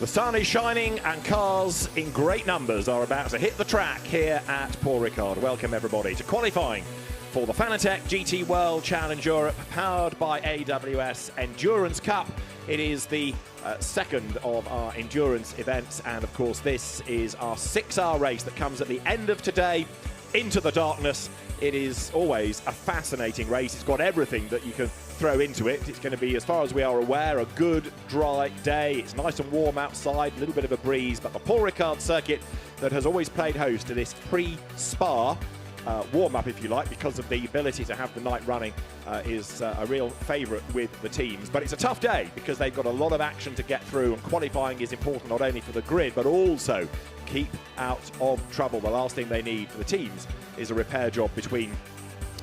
The sun is shining and cars in great numbers are about to hit the track here at Paul Ricard. Welcome everybody to qualifying for the Fanatec GT World Challenge Europe, powered by AWS Endurance Cup. It is the second of our endurance events, and of course this is our 6-hour race that comes at the end of today into the darkness. It is always a fascinating race. It's got everything that you can throw into it. It's going to be, as far as we are aware, a good dry day. It's nice and warm outside, a little bit of a breeze, but the Paul Ricard circuit that has always played host to this pre-Spa warm-up, if you like, because of the ability to have the night running, is a real favourite with the teams. But it's a tough day because they've got a lot of action to get through, and qualifying is important not only for the grid but also keep out of trouble. The last thing they need for the teams is a repair job between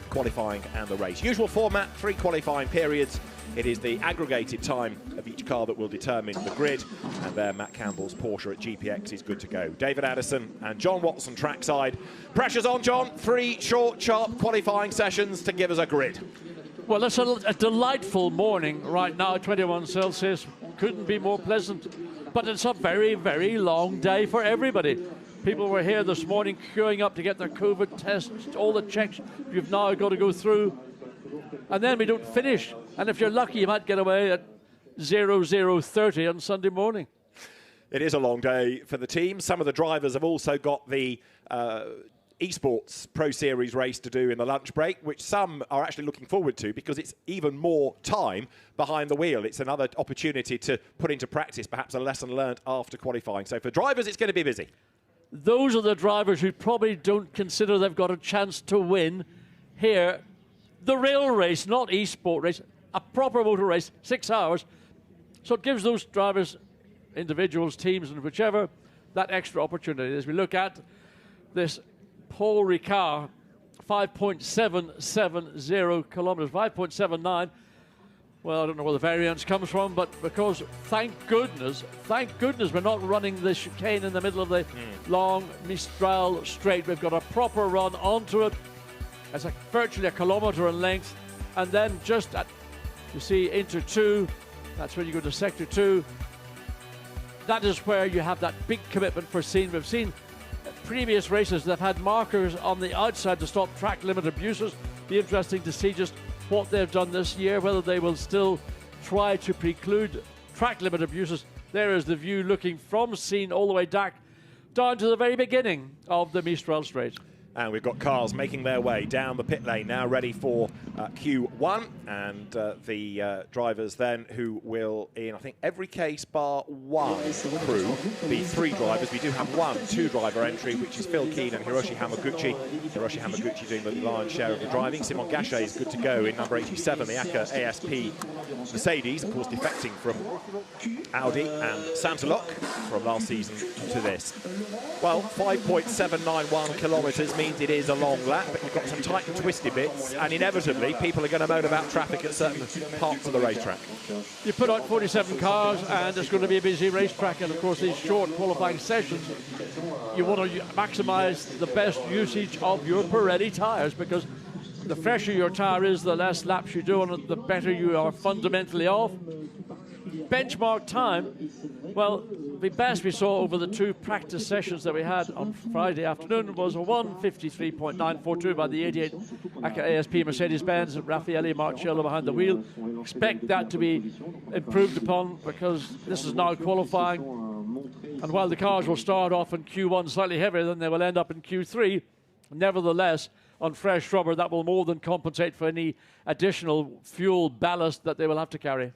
qualifying and the race. Usual format, 3 qualifying periods. It is the aggregated time of each car that will determine the grid, and there Matt Campbell's Porsche at GPX is good to go. David Addison and John Watson trackside. Pressure's on, John. 3 short, sharp qualifying sessions to give us a grid. Well, it's a delightful morning right now, 21 Celsius. Couldn't be more pleasant. But it's a very, very long day for everybody. People were here this morning queuing up to get their COVID tests, all the checks you've now got to go through. And then we don't finish. And if you're lucky, you might get away at 00:30 on Sunday morning. It is a long day for the team. Some of the drivers have also got the Esports Pro Series race to do in the lunch break, which some are actually looking forward to because it's even more time behind the wheel. It's another opportunity to put into practice perhaps a lesson learnt after qualifying. So for drivers, it's going to be busy. Those are the drivers who probably don't consider they've got a chance to win here. The real race, not Esport race, a proper motor race, 6 hours. So it gives those drivers, individuals, teams, and whichever, that extra opportunity. As we look at this Paul Ricard, 5.770 kilometers, 5.79. Well, I don't know where the variance comes from, but because, thank goodness, we're not running the chicane in the middle of the long Mistral straight. We've got a proper run onto it. It's virtually a kilometre in length. And then just at, you see, Inter 2, that's when you go to Sector 2. That is where you have that big commitment for scene. We've seen previous races that have had markers on the outside to stop track limit abuses. Be interesting to see just what they've done this year, whether they will still try to preclude track limit abuses. There is the view looking from scene all the way down to the very beginning of the Mistral Straight. And we've got cars making their way down the pit lane now, ready for Q1. And the drivers then who will, in I think every case bar one crew, be 3 drivers. We do have 1 2-driver entry, which is Phil Keane and Hiroshi Hamaguchi. Hiroshi Hamaguchi doing the lion's share of the driving. Simon Gachet is good to go in number 87, the ACA ASP Mercedes, of course defecting from Audi and Santalok from last season to this. Well, 5.791 kilometres means it is a long lap, but you've got some tight and twisty bits, and inevitably people are going to moan about traffic at certain parts of the racetrack. You put out 47 cars and it's going to be a busy racetrack, and of course these short qualifying sessions, you want to maximise the best usage of your Pirelli tyres, because the fresher your tyre is, the less laps you do on it, the better you are fundamentally off. Benchmark time, well, the best we saw over the 2 practice sessions that we had on Friday afternoon was a 1:53.942 by the 88 ACA ASP Mercedes-Benz, Raffaele Marcello behind the wheel. Expect that to be improved upon because this is now qualifying. And while the cars will start off in Q1 slightly heavier than they will end up in Q3, nevertheless, on fresh rubber, that will more than compensate for any additional fuel ballast that they will have to carry.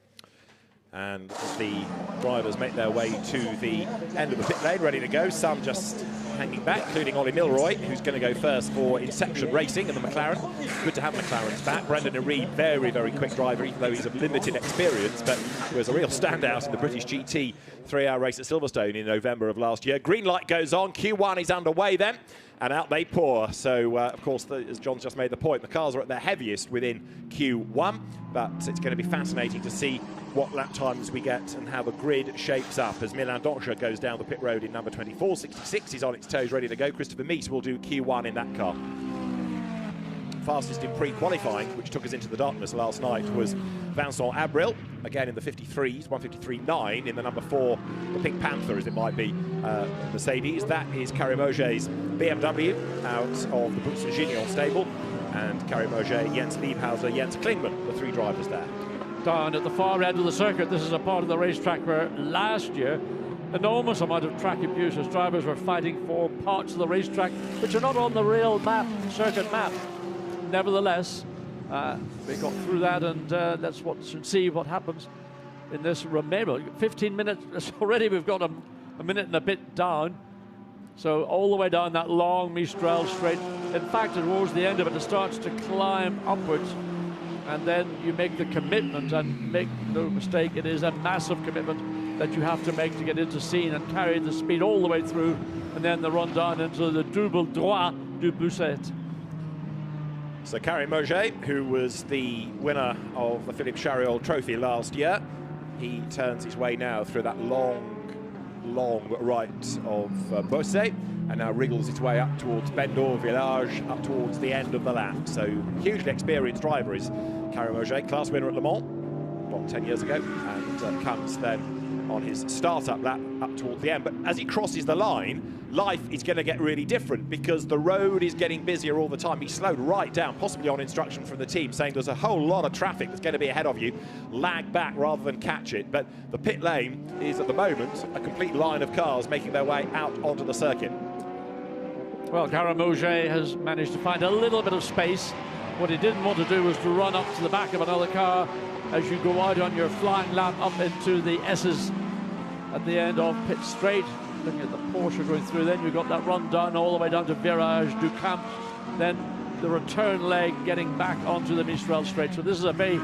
And as the drivers make their way to the end of the pit lane, ready to go, some just hanging back, including Ollie Milroy, who's going to go first for Inception Racing and the McLaren. Good to have McLaren's back. Brendan Reed, very, very quick driver, even though he's of limited experience, but was a real standout in the British GT 3-hour race at Silverstone in November of last year. Green light goes on, Q1 is underway then, and out they pour. So, of course, as John's just made the point, the cars are at their heaviest within Q1, but it's going to be fascinating to see what lap times we get and how the grid shapes up as Milan Doncia goes down the pit road in number 24. 66 is on its toes, ready to go. Christopher Meese will do Q1 in that car. fastest in pre-qualifying, which took us into the darkness last night, was Vincent Abril, again in the 53s, 153.9 in the number 4, the Pink Panther as it might be, Mercedes. That is Karim Ogier's BMW out of the Brooks-Gignon stable, and Karim Ogier, Jens Liebhauser, Jens Klingmann, the 3 drivers there. Down at the far end of the circuit, this is a part of the racetrack where last year enormous amount of track abuse as drivers were fighting for parts of the racetrack which are not on the real map, circuit map. Nevertheless, we got through that, and let's see what happens in this remainder. 15 minutes already, we've got a minute and a bit down. So all the way down that long Mistral straight. In fact, towards the end of it, it starts to climb upwards, and then you make the commitment, and make no mistake, it is a massive commitment that you have to make to get into scene and carry the speed all the way through, and then the run down into the double droit du Bousset. So Karim Ogier, who was the winner of the Philippe Chariot Trophy last year, he turns his way now through that long right of Bousset, and now wriggles its way up towards Bendor Village, up towards the end of the lap. So hugely experienced driver is Karim Ogier, class winner at Le Mans, 10 years ago, and comes then on his start-up lap up towards the end. But as he crosses the line, life is going to get really different because the road is getting busier all the time. He slowed right down, possibly on instruction from the team, saying there's a whole lot of traffic that's going to be ahead of you. Lag back rather than catch it. But the pit lane is, at the moment, a complete line of cars making their way out onto the circuit. Well, Karim Ogier has managed to find a little bit of space. What he didn't want to do was to run up to the back of another car as you go out on your flying lap up into the S's at the end of pit straight. Looking at the Porsche going through, then you've got that run down all the way down to Virage du Camp, then the return leg getting back onto the Mistral straight. So this is a very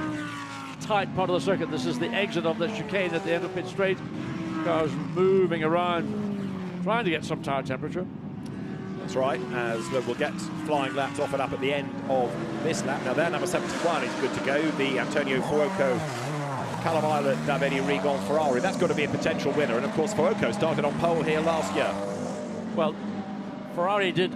tight part of the circuit. This is the exit of the chicane at the end of pit straight. Cars moving around, trying to get some tire temperature. That's right, as we'll get flying laps offered up at the end of this lap. Now there, number 71 is good to go, the Antonio Fuoco Callum Davide Rigon Ferrari. That's got to be a potential winner, and of course Fuoco started on pole here last year. Well, Ferrari did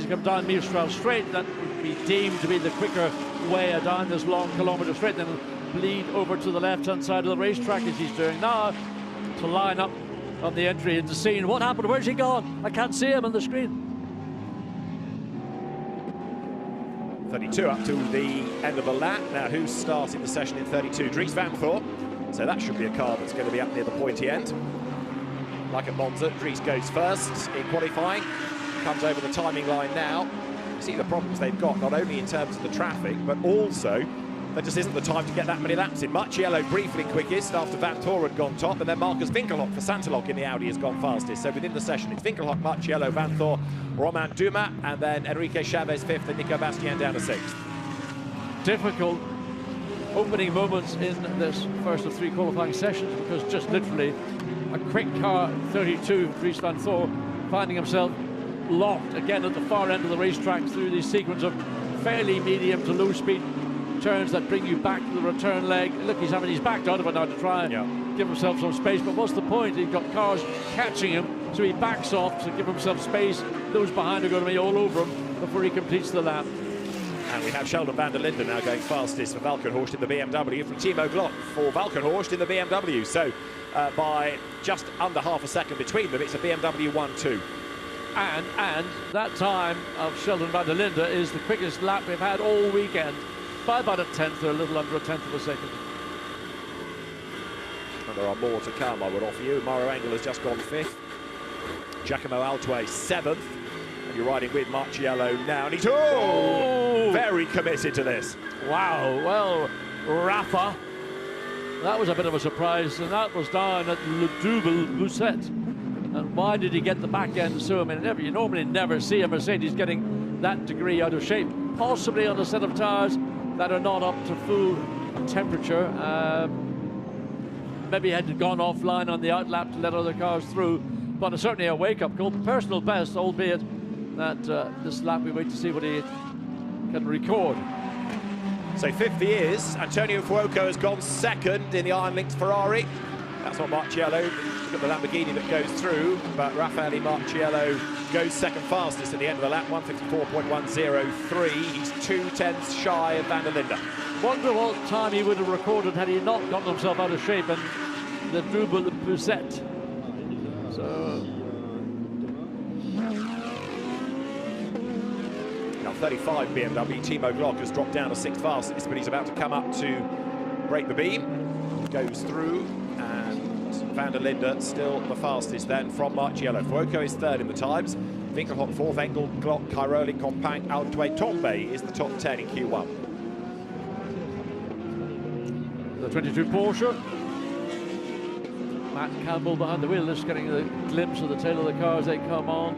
come down Mistral straight. That would be deemed to be the quicker way down this long kilometre straight, then bleed over to the left-hand side of the racetrack as he's doing now to line up on the entry into scene. What happened? Where's he gone? I can't see him on the screen. 32 up to the end of the lap. Now who's starting the session in 32? Dries Vanthoor. So that should be a car that's going to be up near the pointy end. Like at Monza, Dries goes first in qualifying. comes over the timing line now. You see the problems they've got, not only in terms of the traffic, but also there just isn't the time to get that many laps in. Marciello briefly quickest after Vanthor had gone top, and then Marcus Winkelhock for Santalok in the Audi has gone fastest. So within the session, it's Winkelhock, Marciello, Vanthor, Romain Dumas, and then Enrique Chavez fifth, and Nico Bastien down to sixth. Difficult opening moments in this first of 3 qualifying sessions, because just literally a quick car 32, Dries Vanthor, finding himself locked again at the far end of the racetrack through these sequence of fairly medium to low speed turns that bring you back to the return leg. Look, he's backed out of it now to try and give himself some space, but what's the point? He's got cars catching him, so he backs off to give himself space. Those behind are going to be all over him before he completes the lap. And we have Sheldon van der Linden now going fastest for Valkenhorst in the BMW, from Timo Glock for Valkenhorst in the BMW. So by just under half a second between them, it's a BMW 1-2. And that time of Sheldon van der Linden is the quickest lap we've had all weekend, by about a tenth or a little under a tenth of a second. And there are more to come, I would offer you. Mauro Engel has just gone fifth. Giacomo Altway seventh. And you're riding with Marciello now. And he's very committed to this. Wow, well, Rafa, that was a bit of a surprise, and that was down at Le Double Lucette. And why did he get the back end so? I mean, you normally never see a Mercedes getting that degree out of shape, possibly on a set of tyres that are not up to full temperature. Maybe had gone offline on the outlap to let other cars through, but it's certainly a wake-up call. Personal best, albeit that this lap we wait to see what he can record. So fifth he is. Antonio Fuoco has gone second in the Iron Lynx Ferrari. That's not Marciello. Look at the Lamborghini that goes through, but Raffaele Marciello goes second fastest at the end of the lap, 154.103. He's 2/10ths shy of van der Linden. Wonder what time he would have recorded had he not gotten himself out of shape and the double Busette. So now 35 BMW, Timo Glock has dropped down to sixth fastest, but he's about to come up to break the beam. Goes through, and van der Linden still the fastest then from Marciello. Fuoco is third in the times. Winkelhock fourth, Engel, Glock, Cairoli, Compact, Altway, Tombe is the top 10 in Q1. The 22 Porsche. Matt Campbell behind the wheel, just getting a glimpse of the tail of the car as they come on.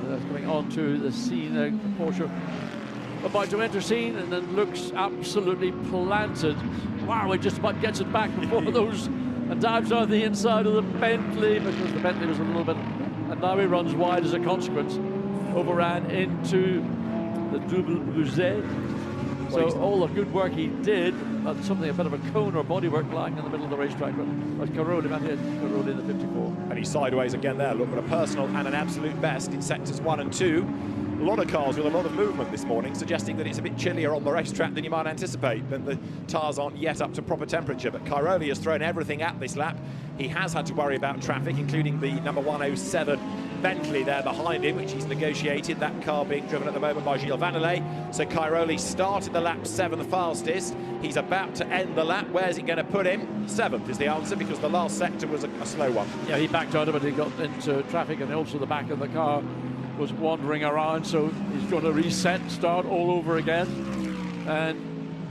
That's coming onto the scene, Porsche about to enter scene, and then looks absolutely planted. Wow, he just about gets it back before those, and dives on the inside of the Bentley, because the Bentley was a little bit, and now he runs wide as a consequence. Overran into the Double Busette. So all the good work he did, something a bit of a cone or bodywork lying in the middle of the racetrack, but Cairoli in the 54. And he's sideways again there. Look at a personal and an absolute best in sectors 1 and 2. A lot of cars with a lot of movement this morning, suggesting that it's a bit chillier on the racetrack than you might anticipate, that the tyres aren't yet up to proper temperature. But Cairoli has thrown everything at this lap. He has had to worry about traffic, including the number 107 Bentley there behind him, which he's negotiated, that car being driven at the moment by Gilles Vanelay. So Cairoli started the lap 7th fastest. He's about to end the lap. Where's it going to put him? 7th is the answer, because the last sector was a slow one. Yeah, he backed out of it, he got into traffic, and also the back of the car was wandering around, so he's going to reset, start all over again. And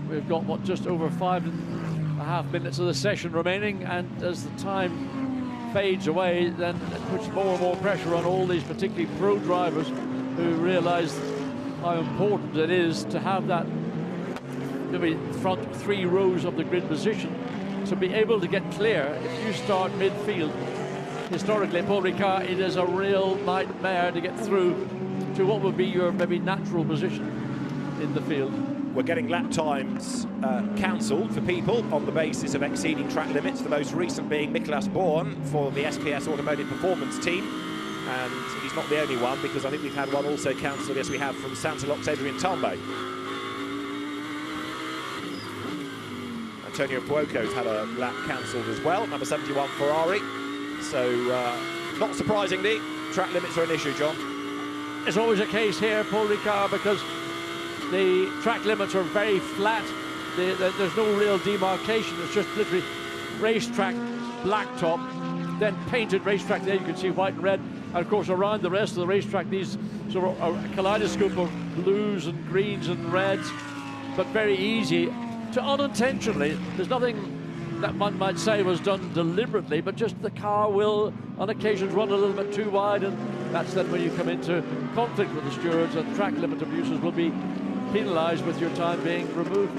we've got, what, just over 5.5 minutes of the session remaining, and as the time fades away, then it puts more and more pressure on all these particularly pro drivers who realise how important it is to have that maybe front 3 rows of the grid position to be able to get clear. If you start midfield, historically, Paul Ricard, it is a real nightmare to get through to what would be your maybe natural position in the field. We're getting lap times cancelled for people on the basis of exceeding track limits, the most recent being Nicolas Bourne for the SPS Automotive Performance team. And he's not the only one, because I think we've had one also cancelled, yes we have, from Santalok's Adrien Tambay. Antonio Fuoco's had a lap cancelled as well, number 71 Ferrari. So, not surprisingly, track limits are an issue, John. It's always a case here, Paul Ricard, because the track limits are very flat. There's no real demarcation. It's just literally racetrack, blacktop, then painted racetrack. There you can see white and red. And of course, around the rest of the racetrack, these sort of a kaleidoscope of blues and greens and reds, but very easy to unintentionally. There's nothing that one might say was done deliberately, but just the car will on occasions run a little bit too wide, and that's then when you come into conflict with the stewards, and track limit abuses will be penalised with your time being removed.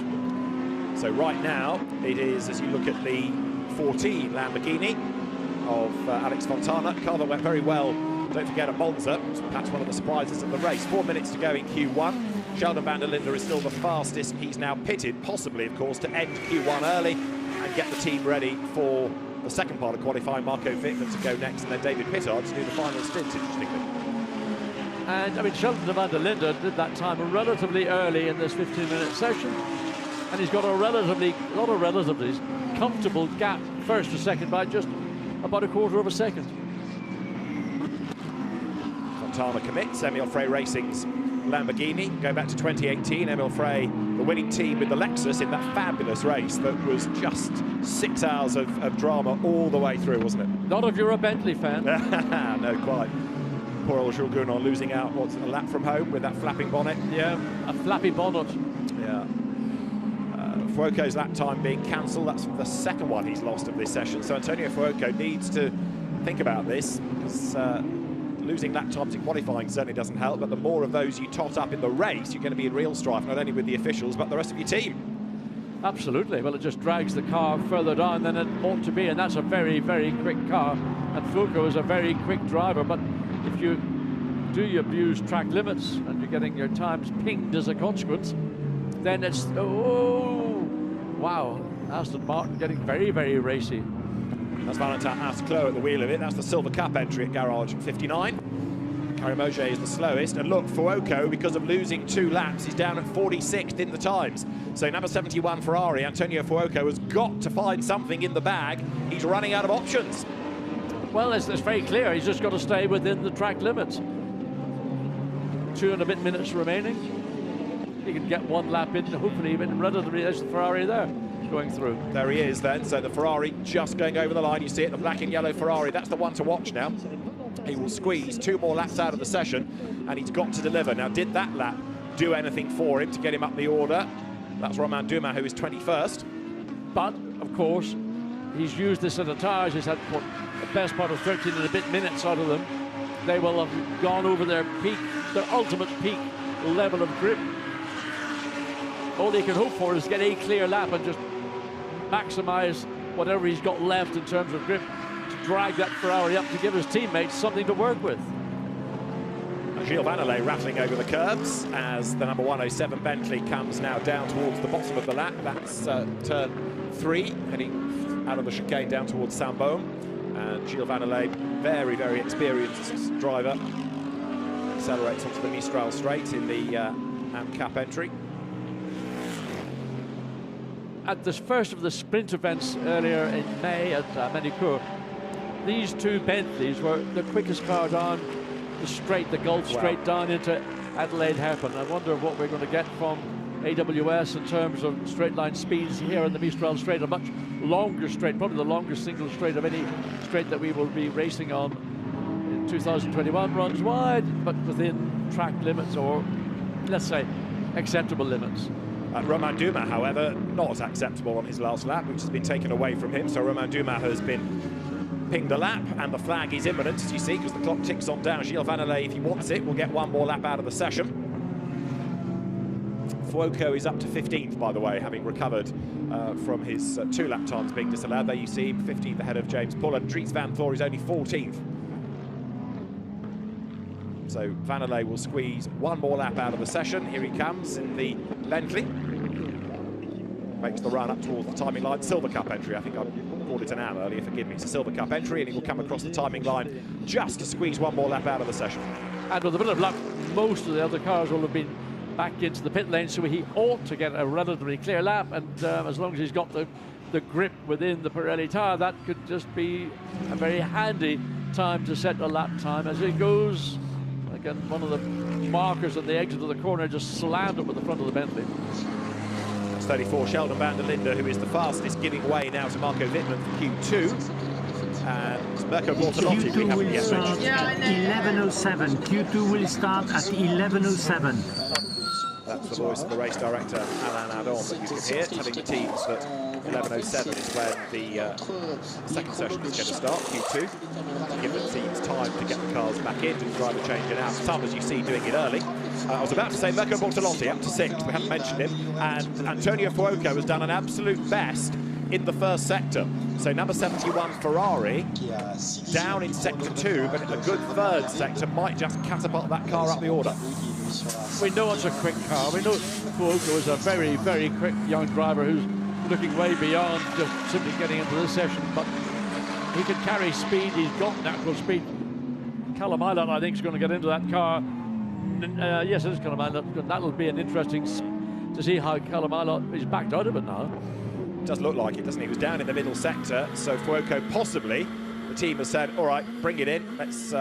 So right now it is, as you look at the 14 Lamborghini of Alex Fontana, car that went very well, don't forget, at Monza. It's perhaps one of the surprises of the race. 4 minutes to go in Q1. Sheldon van der Linde is still the fastest. He's now pitted, possibly of course, to end Q1 early and get the team ready for the second part of qualifying. Marco Wittmann to go next, and then David Pittard to do the final stint, interestingly. And I mean, Sheldon van der Linde did that time relatively early in this 15-minute session, and he's got a relatively comfortable gap first to second by just about a quarter of a second. Fontana commits. Emile Frey Racing's Lamborghini, going back to 2018. Emile Frey, the winning team with the Lexus in that fabulous race that was just 6 hours of drama all the way through, wasn't it? Not if you're a Bentley fan. No, quite. Poor old Jules Gounon losing out, what's a lap from home with that flapping bonnet. Yeah, a flappy bonnet. Yeah. Fuoco's lap time being cancelled. That's the second one he's lost of this session. So Antonio Fuoco needs to think about this, because losing lap times in qualifying certainly doesn't help, but the more of those you tot up in the race, you're going to be in real strife, not only with the officials, but the rest of your team. Absolutely. Well, it just drags the car further down than it ought to be, and that's a very, very quick car. And Fuoco is a very quick driver, but if you do abuse track limits and you're getting your times pinged as a consequence, then it's, oh, wow, Aston Martin getting very, very racy. That's Valentin Asclo at the wheel of it. That's the Silver Cup entry at Garage 59. Karim Ogier is the slowest. And look, Fuoco, because of losing 2 laps, he's down at 46th in the times. So number 71 Ferrari, Antonio Fuoco, has got to find something in the bag. He's running out of options. Well, it's very clear. He's just got to stay within the track limits. 2 and a bit minutes remaining. He can get 1 lap in, hopefully even relatively. There's the Ferrari there going through. There he is then. So the Ferrari just going over the line. You see it, the black and yellow Ferrari. That's the one to watch now. He will squeeze 2 more laps out of the session, and he's got to deliver. Now, did that lap do anything for him to get him up the order? That's Romain Dumas, who is 21st. But, of course, he's used this set of tyres. He's had the best part of 13 and a bit minutes out of them. They will have gone over their peak, their ultimate peak level of grip. All he can hope for is get a clear lap and just maximise whatever he's got left in terms of grip to drag that Ferrari up to give his teammates something to work with. Gilles Vannelet rattling over the curbs as the number 107 Bentley comes now down towards the bottom of the lap. That's turn 3, heading out of the chicane down towards Saint-Baume. And Gilles Vannelet, very, very experienced driver, accelerates onto the Mistral straight in the AMCAP entry. At the first of the sprint events earlier in May at Manicourt, these 2 Bentleys were the quickest car down the straight, the Gulf straight down into Adelaide Hairpin. I wonder what we're going to get from AWS in terms of straight line speeds here in the Mistral straight, a much longer straight, probably the longest single straight of any straight that we will be racing on in 2021. Runs wide, but within track limits, or let's say acceptable limits. Romain Dumas, however, not acceptable on his last lap, which has been taken away from him. So Romain Dumas has been pinged a lap, and the flag is imminent, as you see, because the clock ticks on down. Gilles Vannelet, if he wants it, will get 1 more lap out of the session. Fuoco is up to 15th, by the way, having recovered from his 2 lap times being disallowed. There you see him, 15th ahead of James Pullen. Dries Van Floor is only 14th. So Vannelet will squeeze 1 more lap out of the session. Here he comes in the Bentley. Makes the run up towards the timing line. Silver Cup entry, I think I called it an hour earlier, forgive me. It's a Silver Cup entry, and he will come across the timing line just to squeeze 1 more lap out of the session. And with a bit of luck, most of the other cars will have been back into the pit lane, so he ought to get a relatively clear lap, and as long as he's got the grip within the Pirelli tyre, that could just be a very handy time to set a lap time as it goes. Again, one of the markers at the exit of the corner just slammed it with the front of the Bentley. That's 34 Sheldon van der Linde, who is the fastest, giving way now to Marco Wittmann for Q2. And Mirko Bortolotti, we haven't yet mentioned. At 11:07. Q2 will start at 11:07. That's the voice of the race director, Alain Adon, that you can hear, telling the teams that 11:07 is when the second session is going to start, Q2, to give the teams time to get the cars back in, do the driver change it out. Some, as you see, doing it early. I was about to say Mirko Bortolotti up to 6th, we haven't mentioned him, and Antonio Fuoco has done an absolute best in the first sector. So number 71 Ferrari down in sector 2, but a good third sector might just catapult that car up the order. We know it's a quick car. We know Fuoco is a very, very quick young driver who's looking way beyond just simply getting into this session, but he can carry speed. He's got natural speed. Callum Ilott, I think, is going to get into that car. Yes, it is Callum Ilott. That'll be an interesting to see how Callum Ilott is backed out of it now. Does look like it, doesn't he? He was down in the middle sector, so Fuoco possibly, the team has said, all right, bring it in, let's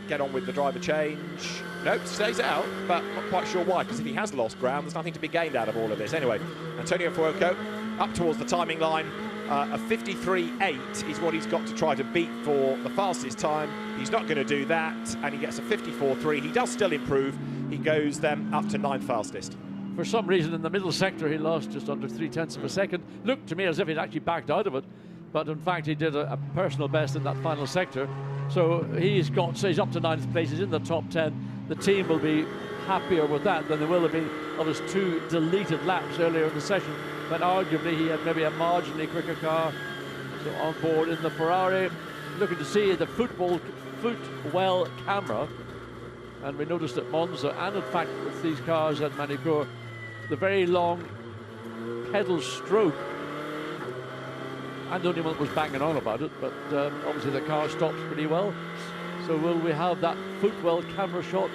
get on with the driver change. Nope, stays out, but not quite sure why, because if he has lost ground, there's nothing to be gained out of all of this. Anyway, Antonio Fuoco up towards the timing line. A 53.8 is what he's got to try to beat for the fastest time. He's not going to do that, and he gets a 54.3. He does still improve. He goes then up to 9th fastest. For some reason, in the middle sector, he lost just under 0.3 of a second. Looked to me as if he'd actually backed out of it, but in fact, he did a personal best in that final sector. So he's up to 9th place. He's in the top 10. The team will be happier with that than they will have been of his 2 deleted laps earlier in the session, but arguably he had maybe a marginally quicker car. So on board in the Ferrari, looking to see the footwell camera, and we noticed at Monza, and in fact with these cars at Magny-Cours, the very long pedal stroke. Anthony was banging on about it, but obviously the car stops pretty well. So will we have that footwell camera shot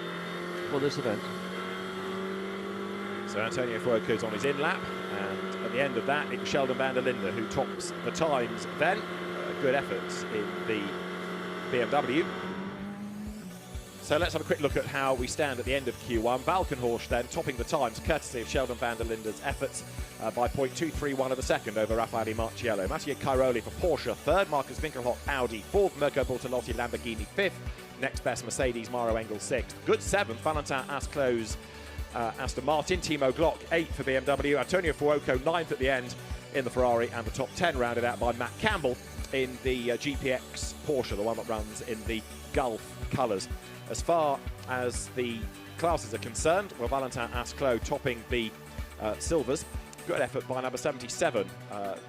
for this event? So Antonio Fuoco's on his in lap, and at the end of that, it's Sheldon van der Linde who tops the times then. Good efforts in the BMW. So let's have a quick look at how we stand at the end of Q1. Valkenhorst then topping the times, courtesy of Sheldon van der Linde's efforts by 0.231 of a second over Raffaele Marciello. Mattia Cairoli for Porsche, 3rd. Marcus Winkelhock, Audi, 4th. Mirko Bortolotti, Lamborghini, 5th. Next best, Mercedes, Maro Engel, 6th. Good 7th, Valentin Asclose, Aston Martin. Timo Glock, 8th for BMW. Antonio Fuoco, 9th at the end in the Ferrari, and the top 10 rounded out by Matt Campbell in the GPX Porsche, the one that runs in the Gulf colours. As far as the classes are concerned, well, Valentin Asclose topping the silvers. Good effort by number 77,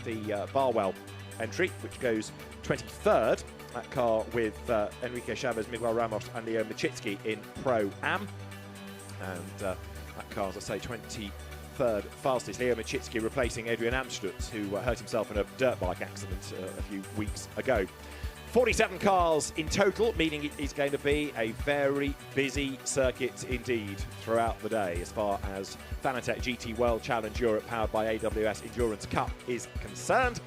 the Barwell entry, which goes 23rd. That car with Enrique Chavez, Miguel Ramos and Leo Machitsky in Pro-Am. And that car, as I say, 23rd fastest. Leo Machitsky replacing Adrian Amstutz, who hurt himself in a dirt bike accident a few weeks ago. 47 cars in total, meaning it is going to be a very busy circuit indeed throughout the day as far as Fanatec GT World Challenge Europe powered by AWS Endurance Cup is concerned.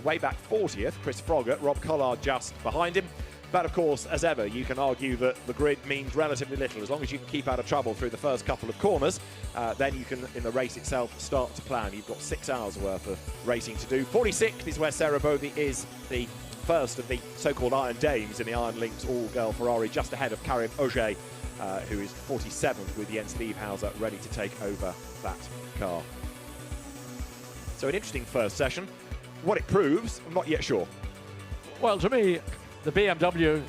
Way back 40th, Chris Froggatt, Rob Collard just behind him. But of course, as ever, you can argue that the grid means relatively little. As long as you can keep out of trouble through the first couple of corners, then you can, in the race itself, start to plan. You've got 6 hours worth of racing to do. 46th is where Sarah Bovey is, the first of the so-called Iron Dames in the Iron Lynx all-girl Ferrari, just ahead of Karim Auger, who is 47th with Jens Liebhauser ready to take over that car. So an interesting first session. What it proves, I'm not yet sure. Well, to me, the BMW,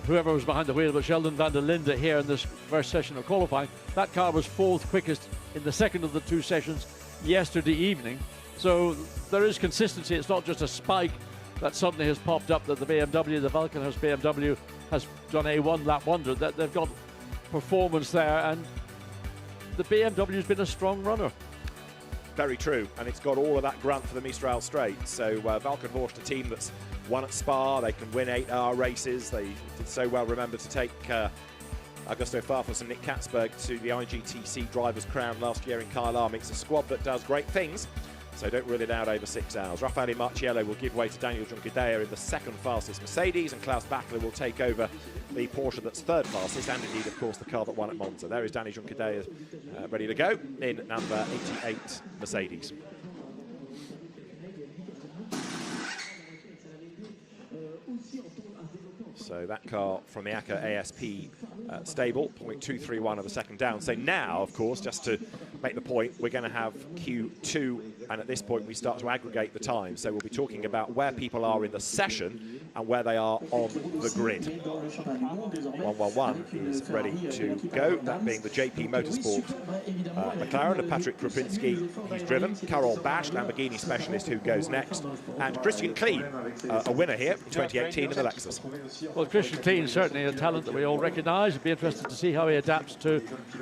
whoever was behind the wheel, but Sheldon van der Linde here in this first session of qualifying, that car was 4th quickest in the second of the 2 sessions yesterday evening. So there is consistency. It's not just a spike that suddenly has popped up that the BMW, the Valkenhorst BMW, has done a one-lap wonder. That they've got performance there, and the BMW has been a strong runner. Very true, and it's got all of that grunt for the Mistral Straight. So Valkenhorst, a team that's won at Spa, they can win 8-hour races. They did so well, remember, to take Augusto Farfus and Nick Katzberg to the IGTC Drivers' Crown last year in Kyle Arm. It's a squad that does great things, so don't rule it out over 6 hours. Raffaele Marciello will give way to Daniel Junqueira in the second fastest Mercedes, and Klaus Bachler will take over the Porsche that's 3rd fastest, and indeed, of course, the car that won at Monza. There is Daniel Junqueira ready to go in number 88 Mercedes. So that car from the ACA ASP stable, 0.231 of a second down. So now, of course, just to make the point, we're going to have Q2, and at this point we start to aggregate the time. So we'll be talking about where people are in the session and where they are on the grid. 111 is ready to go, that being the JP Motorsport McLaren of Patrick Krupinski, he's driven. Karol Bash, Lamborghini specialist, who goes next. And Christian Kleen, a winner here in 2018 in the Lexus. Well, Christian Kleen, certainly a talent that we all recognise. It'd be interesting to see how he adapts to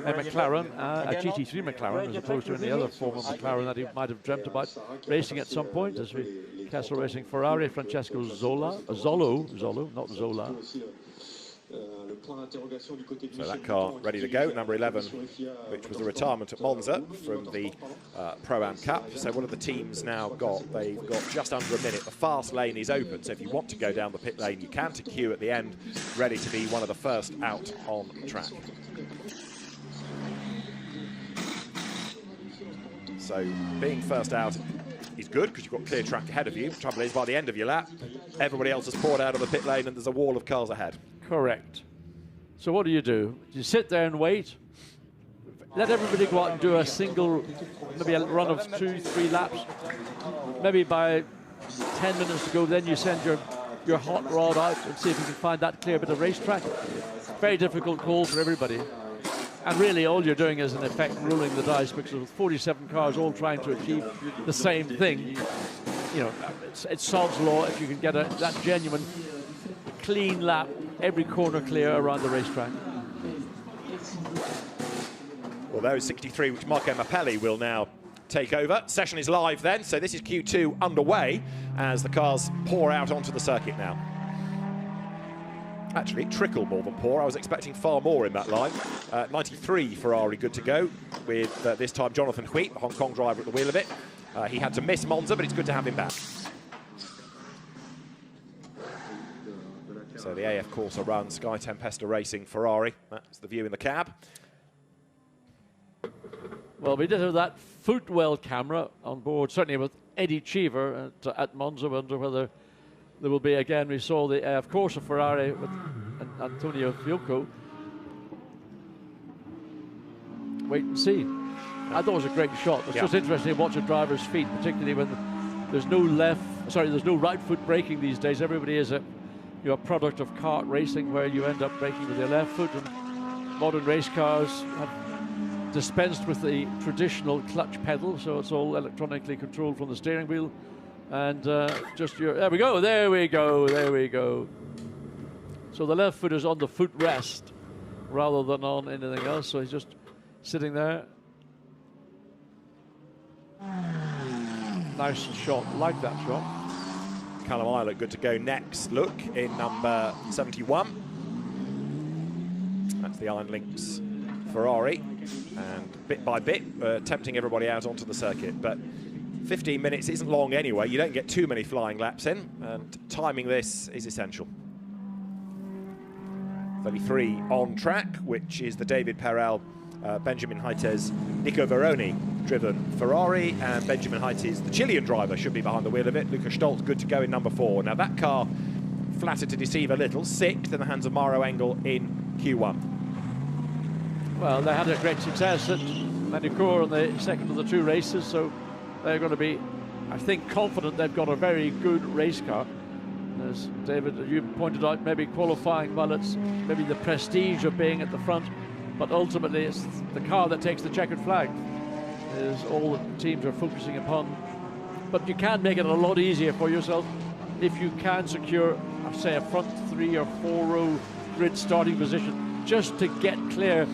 a McLaren, a GT3 McLaren, as opposed to any other form of McLaren that he might have dreamt about racing at some point, as we Castle Racing Ferrari, Francesco Zolo, not Zola. So that car ready to go, number 11, which was a retirement at Monza from the Pro-Am Cup. So what have the teams now got? They've got just under a minute. The fast lane is open, so if you want to go down the pit lane, you can, to queue at the end, ready to be one of the first out on track. So being first out is good because you've got clear track ahead of you. The trouble is, by the end of your lap, everybody else has poured out of the pit lane and there's a wall of cars ahead. Correct. So what do? You sit there and wait, let everybody go out and do a single, maybe a run of 2-3 laps. Maybe by 10 minutes to go, then you send your hot rod out and see if you can find that clear bit of racetrack. Very difficult call for everybody. And really all you're doing is in effect rolling the dice, because with 47 cars all trying to achieve the same thing, you know, it's sod's law if you can get that genuine clean lap, every corner clear around the racetrack. Well, those 63, which Marco Mappelli will now take over. Session is live then, so this is Q2 underway as the cars pour out onto the circuit now. Actually, trickle more than pour. I was expecting far more in that line. 93 Ferrari good to go with this time Jonathan Huit, the Hong Kong driver, at the wheel of it. He had to miss Monza, but it's good to have him back. So the AF Corsa run, Sky Tempesta Racing Ferrari. That's the view in the cab. Well, we did have that footwell camera on board, certainly with Eddie Cheever at Monza. I wonder whether there will be again. We saw the AF Corsa Ferrari with Antonio Fiocco. Wait and see. I thought it was a great shot. It's just interesting to watch a driver's feet, particularly when there's no there's no right foot braking these days. Everybody is a product of kart racing, where you end up braking with your left foot, and modern race cars have dispensed with the traditional clutch pedal, so it's all electronically controlled from the steering wheel. And there we go. So the left foot is on the footrest rather than on anything else, so he's just sitting there. Nice shot, like that shot. Callum Ilott good to go next. Look in number 71. That's the Iron Lynx Ferrari, and bit by bit tempting everybody out onto the circuit. But 15 minutes isn't long anyway. You don't get too many flying laps in, and timing this is essential. 33 on track, which is the David Perel, Benjamin Haites, Nico Veroni driven Ferrari, and Benjamin Haites, the Chilean driver, should be behind the wheel of it. Lukas Stoltz good to go in number 4. Now that car, flattered to deceive a little, 6th in the hands of Mauro Engel in Q1. Well, they had a great success at Manicourt in the second of the 2 races, so they're going to be, I think, confident they've got a very good race car. As David, you pointed out, maybe qualifying, well, it's maybe the prestige of being at the front, but ultimately it's the car that takes the checkered flag is all the teams are focusing upon. But you can make it a lot easier for yourself if you can secure, say, a front 3 or 4 row grid starting position, just to get clear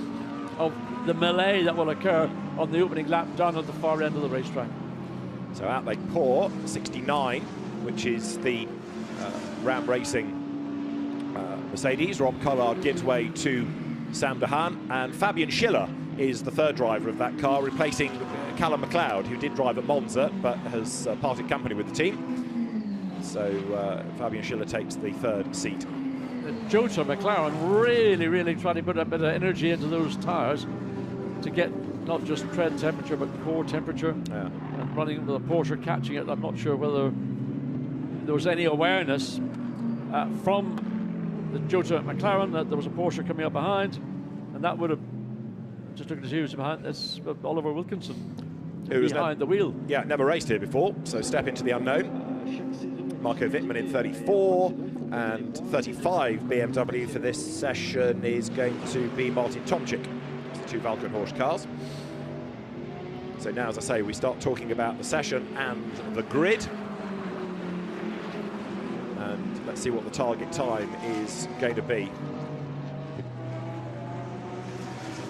of the melee that will occur on the opening lap down at the far end of the racetrack. So out they pour, 69, which is the Ram Racing Mercedes. Rob Collard gives way to Sam Dehaan, and Fabian Schiller is the 3rd driver of that car, replacing Callum McLeod, who did drive at Monza but has parted company with the team. So Fabian Schiller takes the 3rd seat. Jota McLaren really trying to put a bit of energy into those tyres to get not just tread temperature but core temperature. And running with a Porsche catching it, I'm not sure whether there was any awareness from the Jota McLaren that there was a Porsche coming up behind, and that would have, just looking to see who's behind, that's Oliver Wilkinson, who's behind the wheel. Yeah, never raced here before, so step into the unknown. Marco Wittmann in 34, and 35 BMW for this session is going to be Martin Tomczyk. It's the two Valkenhorst cars. So now, as I say, we start talking about the session and the grid. And let's see what the target time is going to be.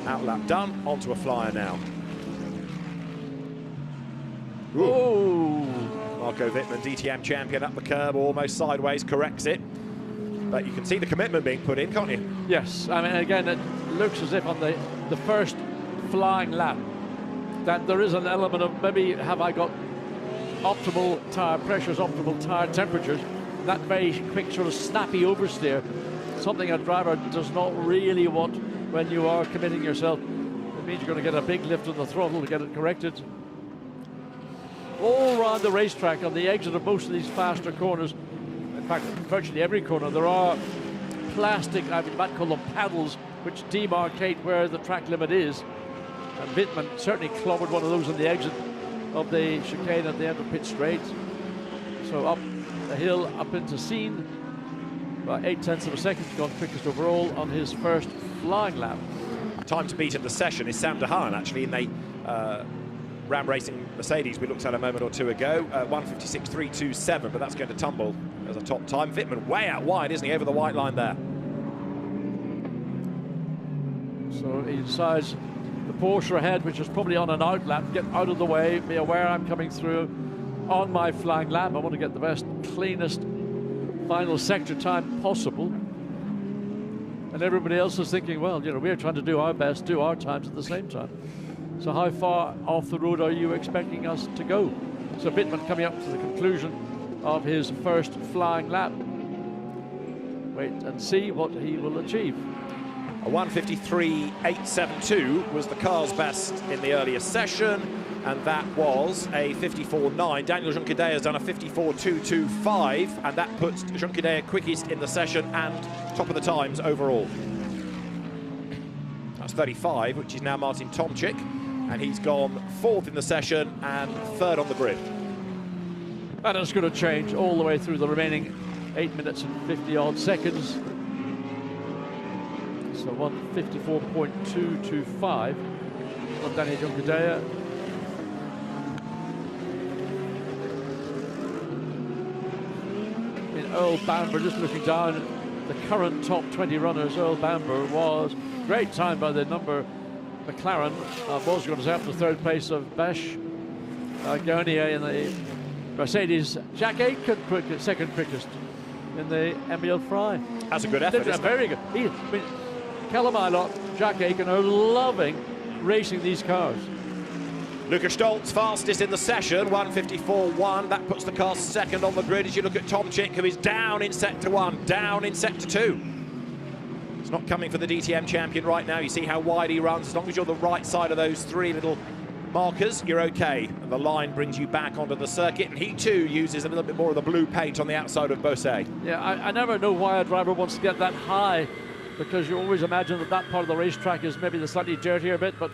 Outlap done, onto a flyer now. Oh! Marco Wittmann, DTM champion, up the curb, almost sideways, corrects it. But you can see the commitment being put in, can't you? Yes, I mean, again, it looks as if on the first flying lap that there is an element of maybe have I got optimal tyre pressures, optimal tyre temperatures. That very quick sort of snappy oversteer, something a driver does not really want when you are committing yourself. It means you're going to get a big lift on the throttle to get it corrected. All around the racetrack, on the exit of most of these faster corners, in fact, virtually every corner, there are plastic, I might call them paddles, which demarcate where the track limit is. And Wittmann certainly clobbered one of those on the exit of the chicane at the end of pit straight. So up the hill, up into Scene, by 0.8 of a second, gone quickest overall on his first flying lap. Time to beat in the session is Sam de Haan, actually, in the Ram Racing Mercedes we looked at a moment or two ago. 1:56.327, but that's going to tumble as a top time. Wittmann way out wide, isn't he, over the white line there? So he decides the Porsche ahead, which is probably on an out lap, get out of the way, be aware I'm coming through on my flying lap. I want to get the best, cleanest final sector time possible. And everybody else is thinking, well, you know, we're trying to do our best, do our times at the same time. So how far off the road are you expecting us to go? So Wittmann coming up to the conclusion of his first flying lap. Wait and see what he will achieve. A 1:53.872 was the car's best in the earlier session, and that was a 54.9. Daniel Junqueira has done a 54.225, and that puts Junqueira quickest in the session and top of the times overall. That's 35, which is now Martin Tomczyk, and he's gone 4th in the session and 3rd on the grid. And it's going to change all the way through the remaining 8 minutes and 50-odd seconds. So 1:54.225 on Daniel Junqueira. In Earl Bamber, just looking down the current top 20 runners, Earl Bamber was great time by the number McLaren. Was going to say up to 3rd place of Bash Garnier in the Mercedes. Jack Aitken second quickest in the Emile Fry. That's a good effort. Very good. Callum Ilott, Jack Aitken are loving racing these cars. Lucas Stoltz fastest in the session, 1:54.1. That puts the car 2nd on the grid as you look at Tomczyk, who is down in sector 1, down in sector 2. It's not coming for the DTM champion right now. You see how wide he runs. As long as you're the right side of those 3 little markers, you're okay. And the line brings you back onto the circuit, and he too uses a little bit more of the blue paint on the outside of Beausset. Yeah, I never know why a driver wants to get that high, because you always imagine that that part of the racetrack is maybe the slightly dirtier bit, but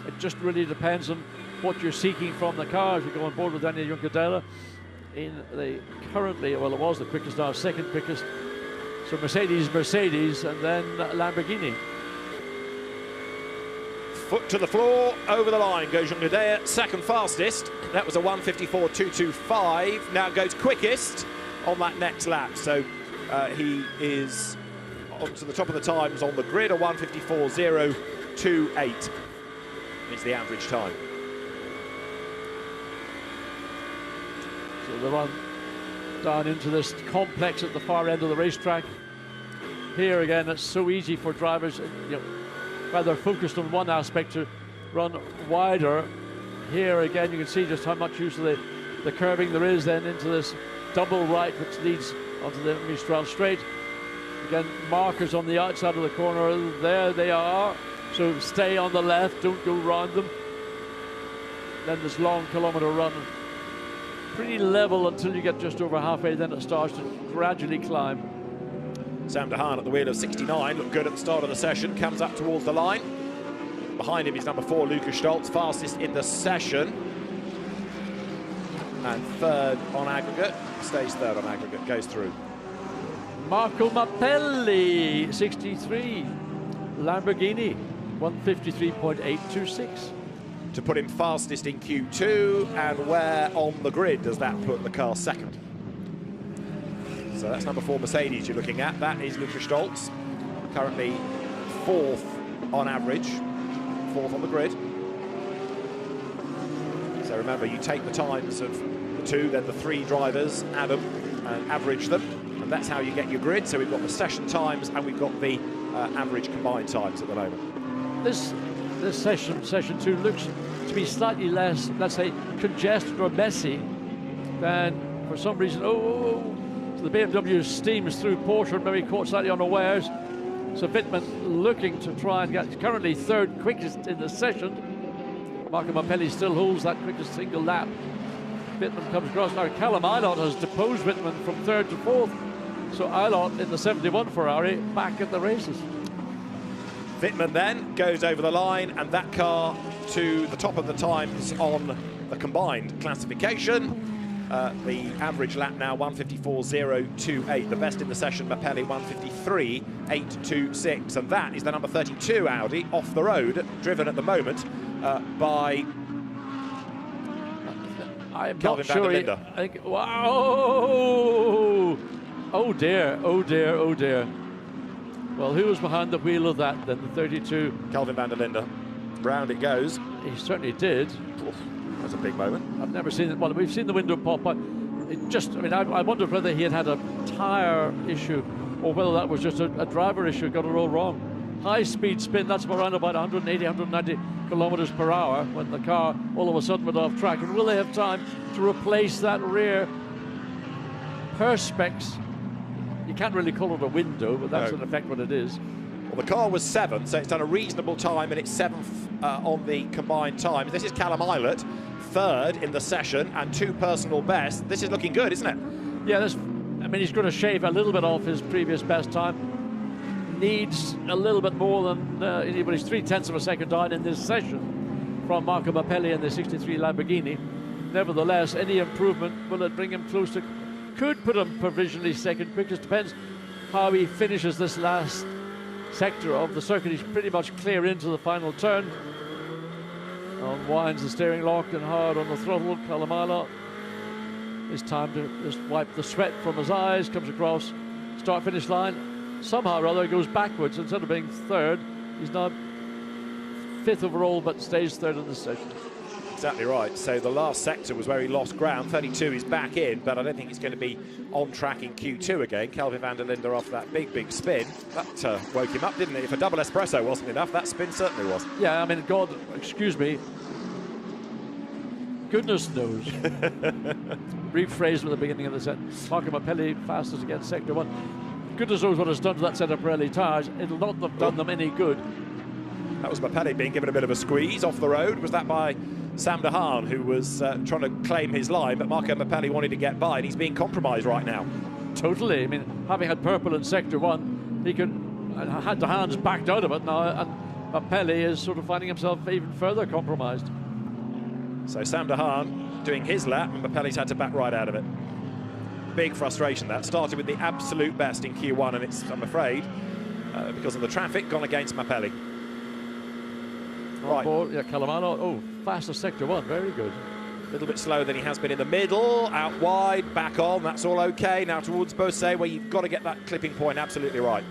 it just really depends on what you're seeking from the car. As we go on board with Daniel Junqueira in the currently, well, it was the quickest now, 2nd quickest. So Mercedes, and then Lamborghini. Foot to the floor, over the line goes Junqueira, 2nd fastest. That was a 1:54.225. Now goes quickest on that next lap. So he is onto the top of the times on the grid. A 1:54.028 is the average time. So the run down into this complex at the far end of the racetrack. Here again, it's so easy for drivers, you know, rather focused on one aspect, to run wider. Here again, you can see just how much use of the curbing there is then into this double right, which leads onto the Mistral straight. Again, markers on the outside of the corner. There they are. So stay on the left, don't go round them. Then this long kilometre run, pretty level until you get just over halfway, then it starts to gradually climb. Sam de Haan at the wheel of 69, looked good at the start of the session, comes up towards the line. Behind him is number 4, Lukas Stoltz, fastest in the session. And third on aggregate, stays third on aggregate, goes through. Marco Mappelli, 63, Lamborghini, 153.826. To put him fastest in Q2, and where on the grid does that put the car second? So that's number 4 Mercedes you're looking at. That is Lukas Stoltz, currently 4th on average, 4th on the grid. So remember, you take the times of the 2, then the 3 drivers, add them and average them, and that's how you get your grid. So we've got the session times and we've got the average combined times at the moment. This session 2, looks to be slightly less, let's say, congested or messy than, for some reason, the BMW steams through Porsche, maybe caught slightly unawares. So Wittmann looking to try and get, currently 3rd quickest in the session. Marco Mappelli still holds that quickest single lap. Wittmann comes across. Now Callum Ilott has deposed Wittmann from 3rd to 4th. So Ilott in the 71 Ferrari back at the races. Wittmann then goes over the line, and that car to the top of the times on the combined classification. The average lap now 154.028. The best in the session, Mappelli 153.826, and that is the number 32 Audi off the road, driven at the moment by I'm Calvin not sure. van der Linde. Wow! Oh dear! Oh dear! Oh dear! Well, who was behind the wheel of that then? The 32. Calvin van der Linde. Round it goes. He certainly did. That's a big moment. I've never seen it. Well, we've seen the window pop, but it just, I mean, I wondered whether he had a tyre issue or whether that was just a driver issue, got it all wrong. High speed spin, that's around about 180, 190 kilometers per hour when the car all of a sudden went off track. And will they have time to replace that rear perspex? You can't really call it a window, but that's in effect what it is. Well, the car was 7th, so it's done a reasonable time, and it's 7th on the combined times. This is Callum Ilott, 3rd in the session, and 2 personal bests. This is looking good, isn't it? Yeah, I mean, he's going to shave a little bit off his previous best time. Needs a little bit more than anybody's 0.3 of a second down in this session from Marco Mappelli in the 63 Lamborghini. Nevertheless, any improvement, will it bring him close to, could put him provisionally second quickest, depends how he finishes this last sector of the circuit. He's pretty much clear into the final turn. Unwinds the steering lock and hard on the throttle. Callum Ilott, it's time to just wipe the sweat from his eyes, comes across start-finish line. Somehow or other goes backwards. Instead of being 3rd, he's now 5th overall, but stays 3rd in the session. Exactly right. So the last sector was where he lost ground. 32 is back in, but I don't think he's going to be on track in Q2 again. Calvin van der Linde after that big spin. That woke him up, didn't it? If a double espresso wasn't enough, that spin certainly was. Yeah, I mean, God, excuse me. Goodness knows. Rephrased at the beginning of the set. Marco Mappelli fastest against sector 1. Goodness knows what it's done to that set of Pirelli tyres. It'll not have done them any good. That was Mappelli being given a bit of a squeeze off the road. Was that by Sam de Haan, who was trying to claim his line, but Marco Mappelli wanted to get by, and he's being compromised right now. Totally. I mean, having had purple in sector 1, he could had de Haan's backed out of it now, and Mappelli is sort of finding himself even further compromised. So Sam de Haan doing his lap, and Mappelli's had to back right out of it. Big frustration that. Started with the absolute best in Q1, and it's, I'm afraid, because of the traffic, gone against Mappelli. Right. Board, yeah, Callum Ilott, faster sector 1, very good. A little bit slower than he has been in the middle, out wide, back on, that's all okay. Now towards Beausset, where you've got to get that clipping point absolutely right.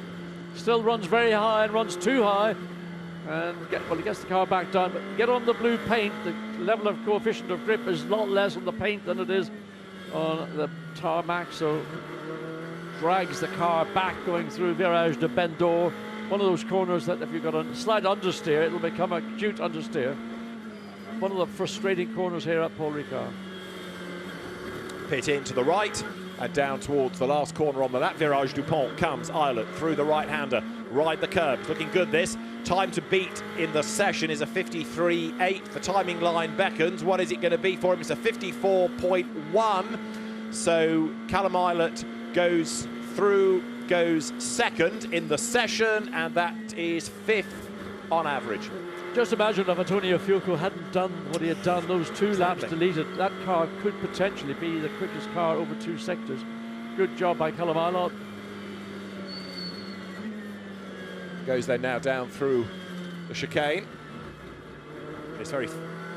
Still runs very high and runs too high. And he gets the car back down, but get on the blue paint. The level of coefficient of grip is a lot less on the paint than it is on the tarmac, so drags the car back going through Virage de Bendor. One of those corners that if you've got a slight understeer, it'll become a cute understeer. One of the frustrating corners here at Paul Ricard. Pit in to the right and down towards the last corner on the lap. Virage du Pont comes. Ilott through the right-hander. Ride the curb. Looking good, this. Time to beat in the session is a 53.8. The timing line beckons. What is it going to be for him? It's a 54.1. So Callum Ilott goes through goes second in the session, and that is 5th on average. Just imagine if Antonio Fuoco hadn't done what he had done, those 2 laps deleted, that car could potentially be the quickest car over 2 sectors. Good job by Callum Ilott. Goes then now down through the chicane. It's very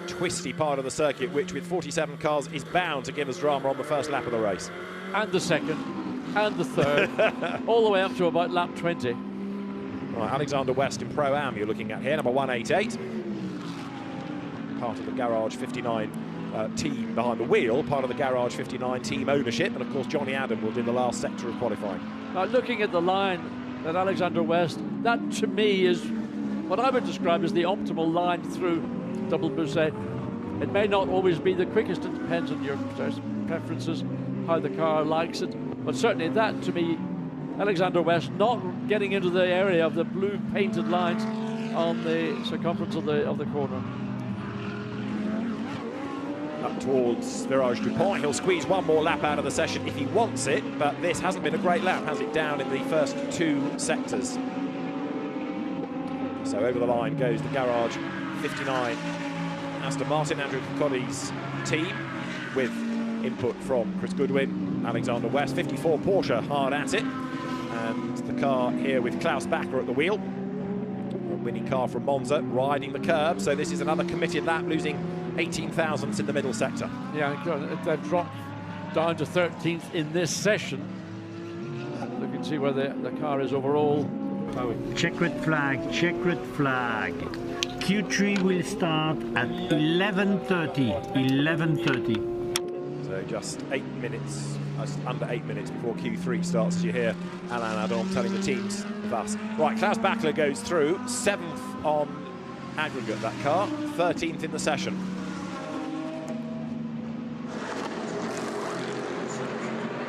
twisty part of the circuit, which with 47 cars is bound to give us drama on the first lap of the race. And the second, and the third, all the way up to about lap 20. Right, Alexander West in Pro-Am you're looking at here, number 188. Part of the Garage 59 team behind the wheel, part of the Garage 59 team ownership, and of course Johnny Adam will do the last sector of qualifying. Now looking at the line at Alexander West, that to me is what I would describe as the optimal line through Double Bousset. It may not always be the quickest, it depends on your preferences, how the car likes it, but certainly that to me, Alexander West not getting into the area of the blue painted lines on the circumference of the corner. Up towards Virage Dupont, he'll squeeze one more lap out of the session if he wants it, but this hasn't been a great lap, has it, down in the first 2 sectors. So over the line goes the Garage 59 Aston Martin, Andrew Kirkcody's team, with input from Chris Goodwin, Alexander West, 54 Porsche hard at it, and the car here with Klaus Bacher at the wheel. A winning car from Monza, riding the curb, so this is another committed lap, losing 18 thousandths in the middle sector. Yeah, they've dropped down to 13th in this session. You can see where the car is overall. Checkered flag, checkered flag. Q3 will start at 11:30. 11:30. So just 8 minutes, under 8 minutes before Q3 starts, as you hear Alain Adom telling the teams thus. Right, Klaus Bacher goes through, 7th on aggregate, that car, 13th in the session.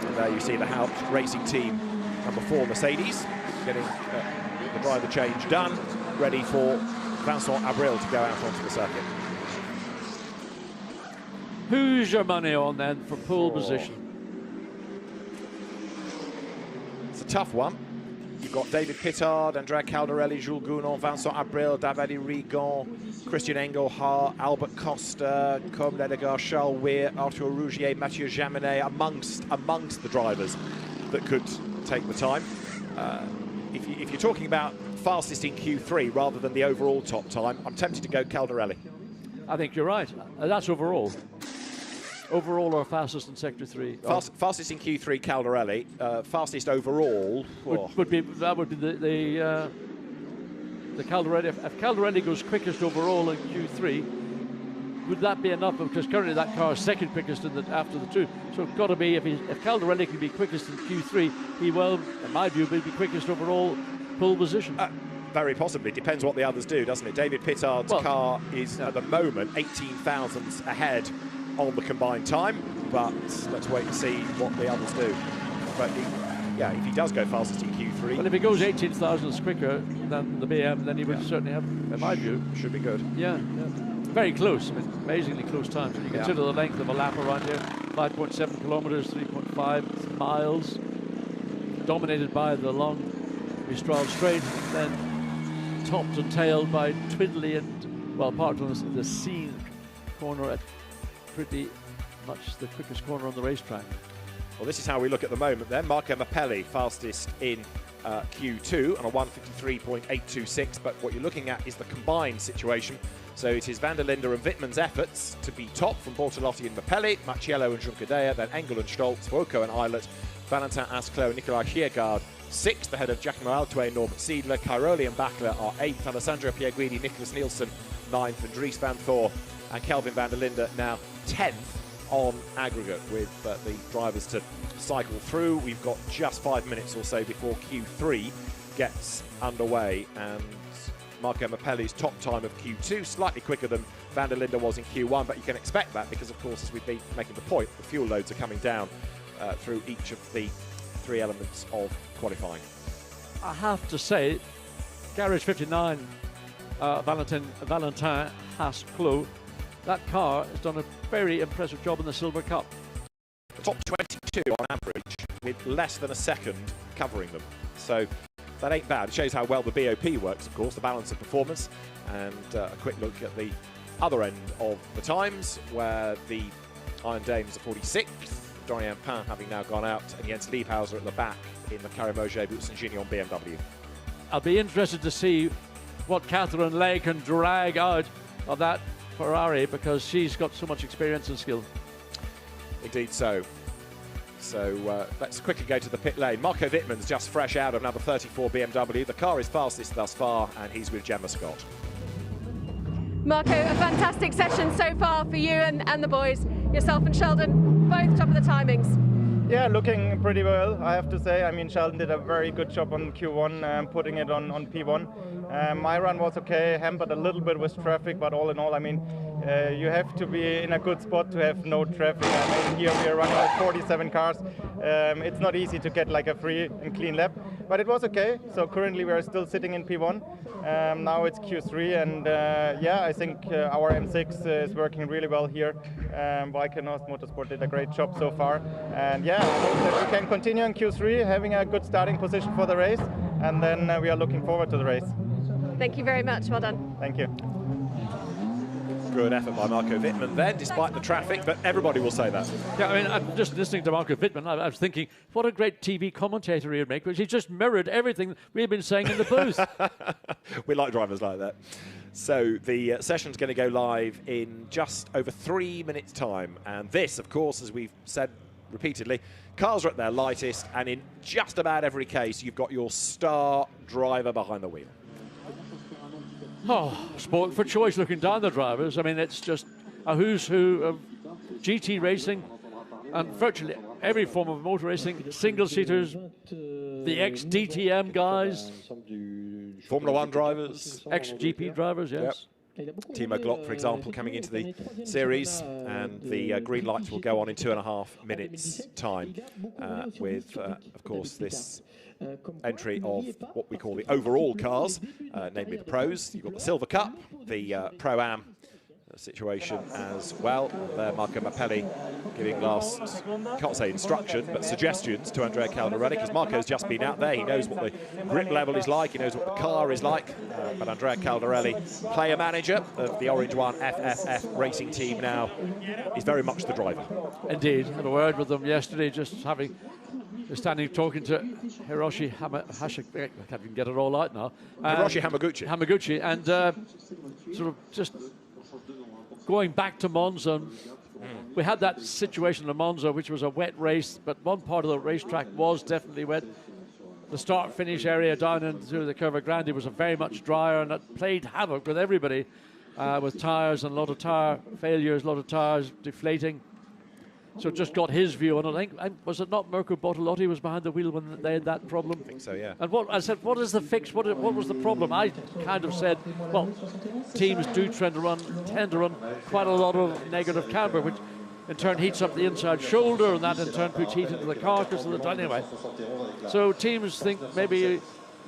And there you see the Haupt Racing Team, number 4 Mercedes, getting the driver change done, ready for Vincent Abril to go out onto the circuit. Who's your money on then for pole position? It's a tough one. You've got David Pittard, Andrea Caldarelli, Jules Gounon, Vincent Abril, Davide Rigon, Christian Engelhardt, Albert Costa, Côme Ledegar, Charles Weir, Arthur Rougier, Mathieu Jaminet, amongst the drivers that could take the time. If you're talking about fastest in Q3 rather than the overall top time, I'm tempted to go Caldarelli. I think you're right. That's overall. Overall or fastest in Sector 3? Fastest in Q3, Caldarelli. Fastest overall would be the Caldarelli. If Caldarelli goes quickest overall in Q3, would that be enough? Because currently that car is second quickest after the 2. So it's got to be, if Caldarelli can be quickest in Q3, he will, in my view, be quickest overall pole position. Very possibly. Depends what the others do, doesn't it? David Pittard's car is at the moment 18 thousandths ahead on the combined time, but let's wait and see what the others do. But if he does go fastest in Q3, well, if he goes 18 thousandths quicker than the BM, then he would certainly have, in my view, should be good. Yeah. Very close. I mean, amazingly close times. When you consider the length of a lap around here, 5.7 kilometers, 3.5 miles, dominated by the long Mistral Straight, then topped and tailed by Twiddley and, well, apart from the Scene corner at pretty much the quickest corner on the racetrack. Well, this is how we look at the moment then. Marco Mappelli, fastest in Q2 on a 153.826, but what you're looking at is the combined situation. So it is van der Linde and Wittmann's efforts to be top from Bortolotti and Mappelli, Macchiello and Junckadea, then Engel and Stolz, Fuoco and Ilott, Valentin Asclot and Nicolai Kiergaard 6th, ahead of Giacomo Altuve, Norbert Siedler, Cairoli and Bachler are 8th, Alessandro Pierguidi, Nicholas Nielsen 9th, and Dries van Thor and Kelvin van der Linde now 10th on aggregate, with the drivers to cycle through. We've got just 5 minutes or so before Q3 gets underway, and Marco Mappelli's top time of Q2 slightly quicker than van der Linde was in Q1, but you can expect that because, of course, as we've been making the point, the fuel loads are coming down through each of the 3 elements of qualifying. I have to say, Garage 59, Valentin Haas-Clos, that car has done a very impressive job in the Silver Cup. The top 22 on average with less than a second covering them. So that ain't bad. It shows how well the BOP works, of course, the balance of performance. And a quick look at the other end of the times, where the Iron Dames are 46th, Dorian Pain having now gone out, and Jens Liebhauser at the back in the Carimoge Boots and Gignon BMW. I'll be interested to see what Catherine Lay can drag out of that Ferrari, because she's got so much experience and skill. Indeed so. So let's quickly go to the pit lane. Marco Wittmann's just fresh out of number 34 BMW. The car is fastest thus far, and he's with Gemma Scott. Marco, a fantastic session so far for you and the boys. Yourself and Sheldon, both top of the timings. Yeah, looking pretty well, I have to say. I mean, Sheldon did a very good job on Q1, putting it on P1. My run was okay, hampered a little bit with traffic, but all in all, I mean, you have to be in a good spot to have no traffic. I mean, here we are running with 47 cars. It's not easy to get like a free and clean lap, but it was okay. So currently we are still sitting in P1. Now it's Q3, and yeah, I think our M6 is working really well here. Valkenhorst Motorsport did a great job so far, and yeah, I hope that we can continue in Q3, having a good starting position for the race, and then we are looking forward to the race. Thank you very much. Well done. Thank you. Good effort by Marco Wittmann then, despite the traffic, but everybody will say that. Yeah, I mean, I'm just listening to Marco Wittmann, I was thinking, what a great TV commentator he'd make, because he just mirrored everything we've been saying in the booth. We like drivers like that. So the session's going to go live in just over 3 minutes' time. And this, of course, as we've said repeatedly, cars are at their lightest, and in just about every case, you've got your star driver behind the wheel. Oh, sport for choice looking down the drivers. I mean, it's just a who's who of GT racing and virtually every form of motor racing, single-seaters, the ex-DTM guys. Formula One drivers. Ex-GP drivers, yes. Yep. Timo Glock, for example, coming into the series, and the green lights will go on in 2.5 minutes' time with, of course, this entry of what we call the overall cars, namely the pros. You've got the Silver Cup, the Pro-Am situation as well. There, Marco Mappelli giving last, can't say instruction, but suggestions to Andrea Caldarelli, because Marco's just been out there. He knows what the grip level is like, he knows what the car is like. But Andrea Caldarelli, player manager of the Orange One FFF racing team now, is very much the driver. Indeed. Had a word with them yesterday, just standing talking to Hiroshi I can't even get it all out now. Hiroshi Hamaguchi. And sort of just going back to Monza. We had that situation in Monza, which was a wet race, but one part of the racetrack was definitely wet. The start-finish area down into the Curva Grande was very much drier, and it played havoc with everybody, with tyres and a lot of tyre failures, a lot of tyres deflating. So just got his view on it. I think, was it not Mirko Bortolotti was behind the wheel when they had that problem? I think so, yeah. And I said, what is the fix? What was the problem? I kind of said, well, teams do tend to run quite a lot of negative camber, which in turn heats up the inside shoulder, and that in turn puts heat into the carcass of the anyway. So teams think maybe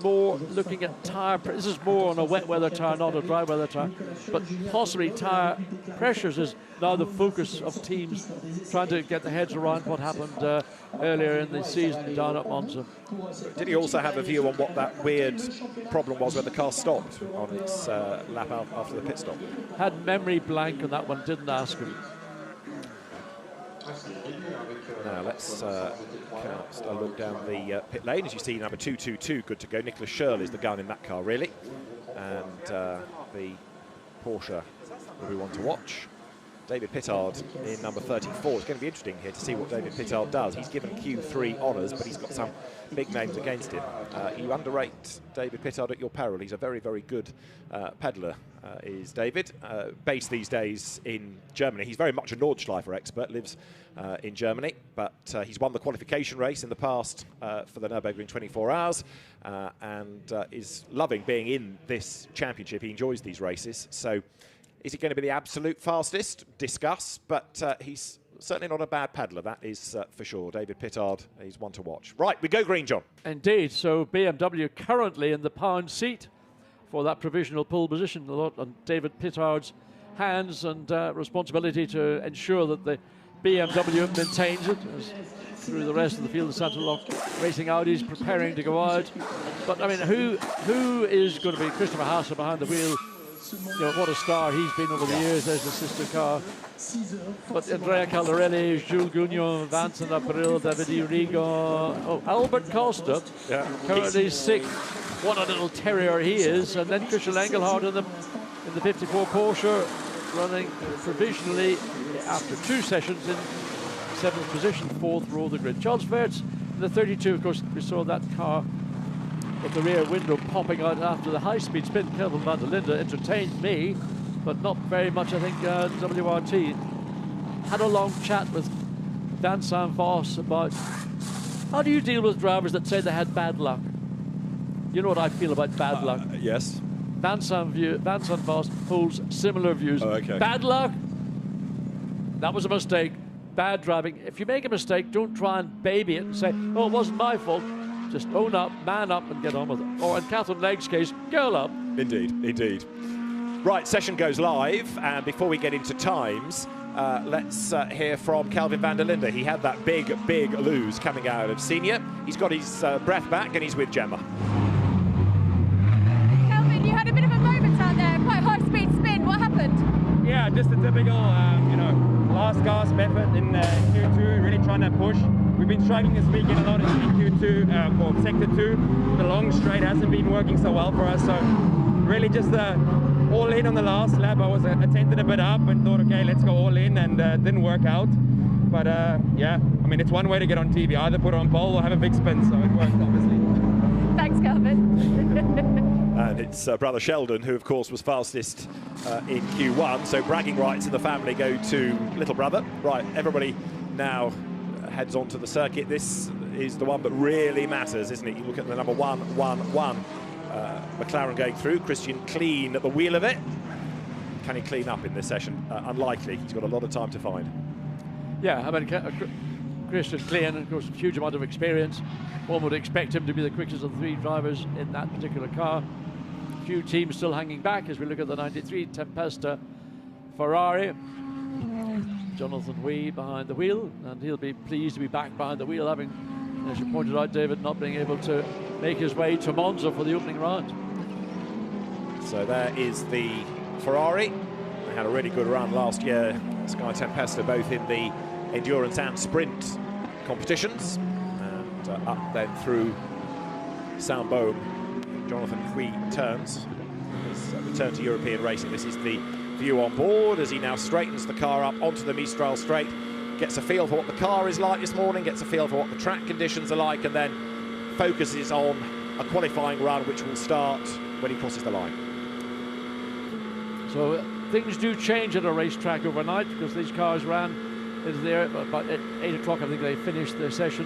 more looking at tyre. This is more on a wet weather tyre, not a dry weather tyre. But possibly tyre pressures is now the focus of teams trying to get their heads around what happened earlier in the season down at Monza. Did he also have a view on what that weird problem was where the car stopped on its lap out after the pit stop? Had memory blank on that one, didn't ask him. Now let's cast a look down the pit lane. As you see, number 222 good to go. Nicholas Schurl is the gun in that car, really. And the Porsche will be one to watch. David Pittard in number 34. It's going to be interesting here to see what David Pittard does. He's given Q3 honours, but he's got some big names against him. You underrate David Pittard at your peril. He's a very, very good peddler, is David. Based these days in Germany. He's very much a Nordschleifer expert, lives in Germany, but he's won the qualification race in the past for the Nürburgring 24 Hours and is loving being in this championship. He enjoys these races. So is he going to be the absolute fastest? Discuss, but he's certainly not a bad peddler, that is for sure. David Pittard, he's one to watch. Right, we go green, John. Indeed, so BMW currently in the pound seat for that provisional pole position. A lot on David Pittard's hands and responsibility to ensure that the BMW maintains it through the rest of the field. The Santa Lock Racing Audis preparing to go out. But I mean, who is going to be Christopher Haase behind the wheel? You know, what a star he's been over the years. There's the sister car. But Andrea Caldarelli, Jules Gounon, Vincent April, Davide Rigo, Albert Costa, currently sixth. What a little terrier he is. And then Christian Engelhardt in the 54 Porsche, running provisionally after 2 sessions in 7th position, 4th row of the grid. Charles Weerts in the 32, of course, we saw that car with the rear window popping out after the high-speed spin. Kelvin van der Linde entertained me, but not very much, I think. WRT had a long chat with Vincent Voss about how do you deal with drivers that say they had bad luck? You know what I feel about bad luck? Yes. Vincent Voss holds similar views. Oh, okay. Bad luck, that was a mistake. Bad driving. If you make a mistake, don't try and baby it and say, oh, it wasn't my fault. Just own up, man up, and get on with it. Or in Catherine Legg's case, girl up. Indeed, indeed. Right, session goes live, and before we get into times, let's hear from Kelvin van der Linde. He had that big lose coming out of senior. He's got his breath back, and he's with Gemma. Kelvin, you had a bit of a moment out there, quite high-speed spin. What happened? Yeah, just a typical, last gasp effort in Q2, really trying to push. We've been struggling this weekend a lot in Q2, for Sector 2. The long straight hasn't been working so well for us, so really just all in on the last lap. I was attempted a bit up and thought, okay, let's go all in, and didn't work out. But yeah, I mean, it's one way to get on TV, either put it on pole or have a big spin, so it worked, obviously. Thanks, Kelvin. And it's brother Sheldon, who of course was fastest in Q1, so bragging rights in the family go to little brother. Right, everybody now heads on to the circuit. This is the one that really matters, isn't it? You look at the number 111 McLaren going through. Christian Klein at the wheel of it. Can he clean up in this session? Unlikely. He's got a lot of time to find. Yeah, I mean, Christian Klein, of course, a huge amount of experience. One would expect him to be the quickest of the 3 drivers in that particular car. A few teams still hanging back as we look at the 93 Tempesta Ferrari. Jonathan Wee behind the wheel, and he'll be pleased to be back behind the wheel, having, as you pointed out, David, not being able to make his way to Monza for the opening round. So there is the Ferrari. They had a really good run last year, Sky Tempesta, both in the endurance and sprint competitions, and up then through Saint-Baume. Jonathan Wee turns his return to European racing. This is the view on board as he now straightens the car up onto the Mistral straight, gets a feel for what the car is like this morning, gets a feel for what the track conditions are like, and then focuses on a qualifying run which will start when he crosses the line. So things do change at a racetrack overnight, because these cars ran into the air about 8 o'clock. I think they finished their session.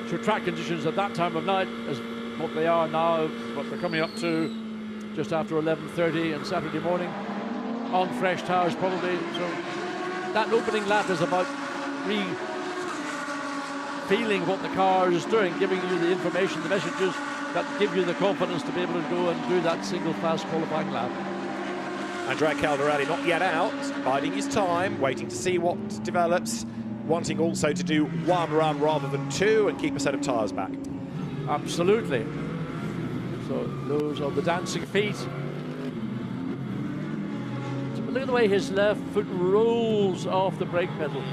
So track conditions at that time of night, as what they are now, what they're coming up to just after 11:30 on Saturday morning, on fresh tires probably. So that opening lap is about feeling what the car is doing, giving you the information, the messages that give you the confidence to be able to go and do that single fast qualifying lap. Andrea Caldarelli not yet out, biding his time, waiting to see what develops, wanting also to do 1 run rather than 2 and keep a set of tyres back. Absolutely. So those are the dancing feet. So look at the way his left foot rolls off the brake pedal.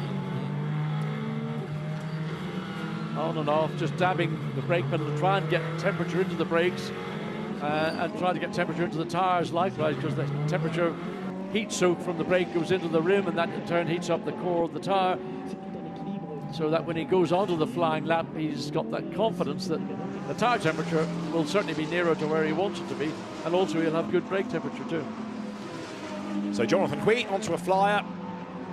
On and off, just dabbing the brake pedal to try and get temperature into the brakes, and try to get temperature into the tyres likewise, because the temperature heat soak from the brake goes into the rim, and that in turn heats up the core of the tyre, so that when he goes onto the flying lap, he's got that confidence that the tyre temperature will certainly be nearer to where he wants it to be, and also he'll have good brake temperature too. So Jonathan Wee onto a flyer.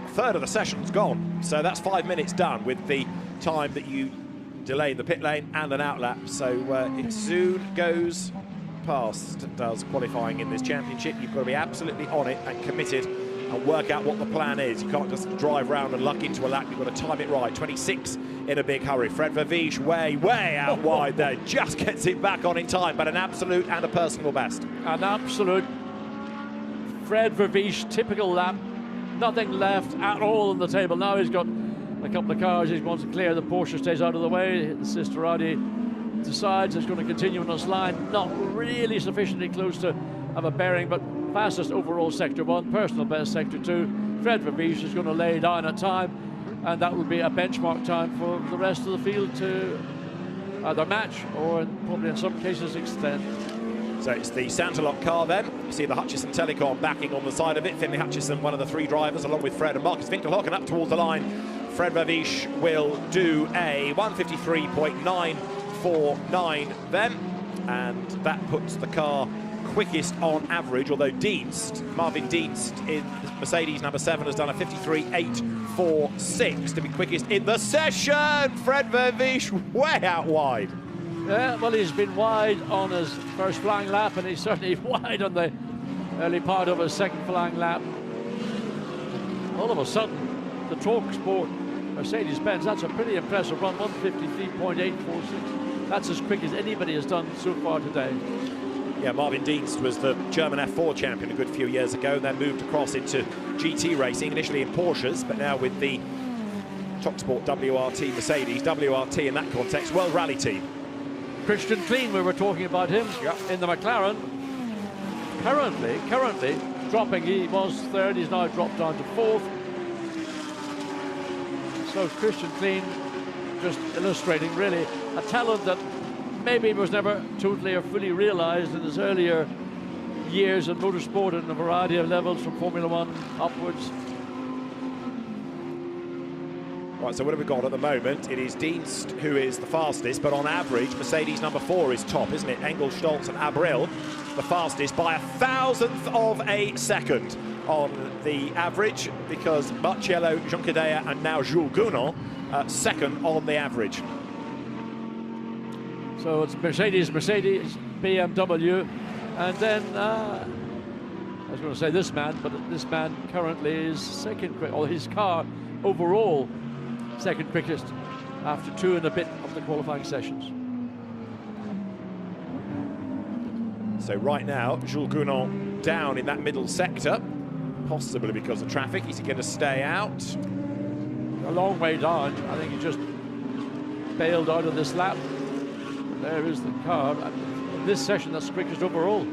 A third of the session's gone, so that's 5 minutes done with the time that you delay in the pit lane and an outlap. So it soon goes past, does qualifying in this championship. You've got to be absolutely on it and committed and work out what the plan is. You can't just drive round and luck into a lap. You've got to time it right. 26 in a big hurry. Fred Verviche way out wide there. Just gets it back on in time, but an absolute and a personal best. An absolute Fred Verviche typical lap. Nothing left at all on the table. Now he's got a couple of cars he wants to clear. The Porsche stays out of the way. The Sisterati decides it's going to continue on this line, not really sufficiently close to have a bearing, but fastest overall Sector 1, personal best Sector 2. Fred Vervies is going to lay down a time, and that will be a benchmark time for the rest of the field to either match or probably in some cases extend. So it's the Santalok car then. You see the Hutchison Telecom backing on the side of it. Finlay Hutchison, one of the three drivers, along with Fred and Marcus Winkelhock, and up towards the line. Fred Vervies will do a 1:53.949 then, and that puts the car quickest on average, although Marvin Dienst in Mercedes number 7 has done a 53.846 to be quickest in the session. Fred Vervies way out wide. Yeah, well, he's been wide on his first flying lap, and he's certainly wide on the early part of his second flying lap. All of a sudden, the Torque Sport Mercedes-Benz, that's a pretty impressive run, 1:53.846. That's as quick as anybody has done so far today. Yeah, Marvin Dienst was the German F4 champion a good few years ago, and then moved across into GT racing, initially in Porsches, but now with the Top Sport WRT Mercedes. WRT in that context, World Rally Team. Christian Klein, we were talking about him in the McLaren. Currently dropping, he was third, he's now dropped down to fourth. So Christian Klein just illustrating really a talent that maybe was never totally or fully realized in his earlier years in motorsport and a variety of levels from Formula One upwards. Right, so what have we got at the moment? It is Dienst who is the fastest, but on average, Mercedes number 4 is top, isn't it? Engel, Stolz and Abril, the fastest by 1,000th of a second on the average, because Marcello, Junqueira and now Jules Gounon second on the average. So it's Mercedes, BMW, and then I was going to say this man, but this man currently is second, or his car overall second quickest after 2 and a bit of the qualifying sessions. So right now, Jules Gounon down in that middle sector, possibly because of traffic. Is he going to stay out? A long way down. I think he just bailed out of this lap. There is the car. In this session, that's the quickest overall.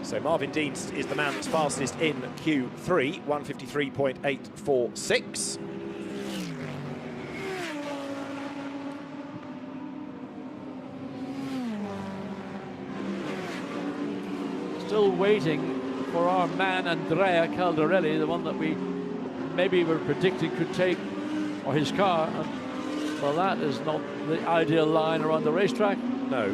So Marvin Dienst is the man that's fastest in Q3, 1:53.846. Still waiting for our man Andrea Caldarelli, the one that we maybe were predicting could take, or his car. And, well, that is not the ideal line around the racetrack. No.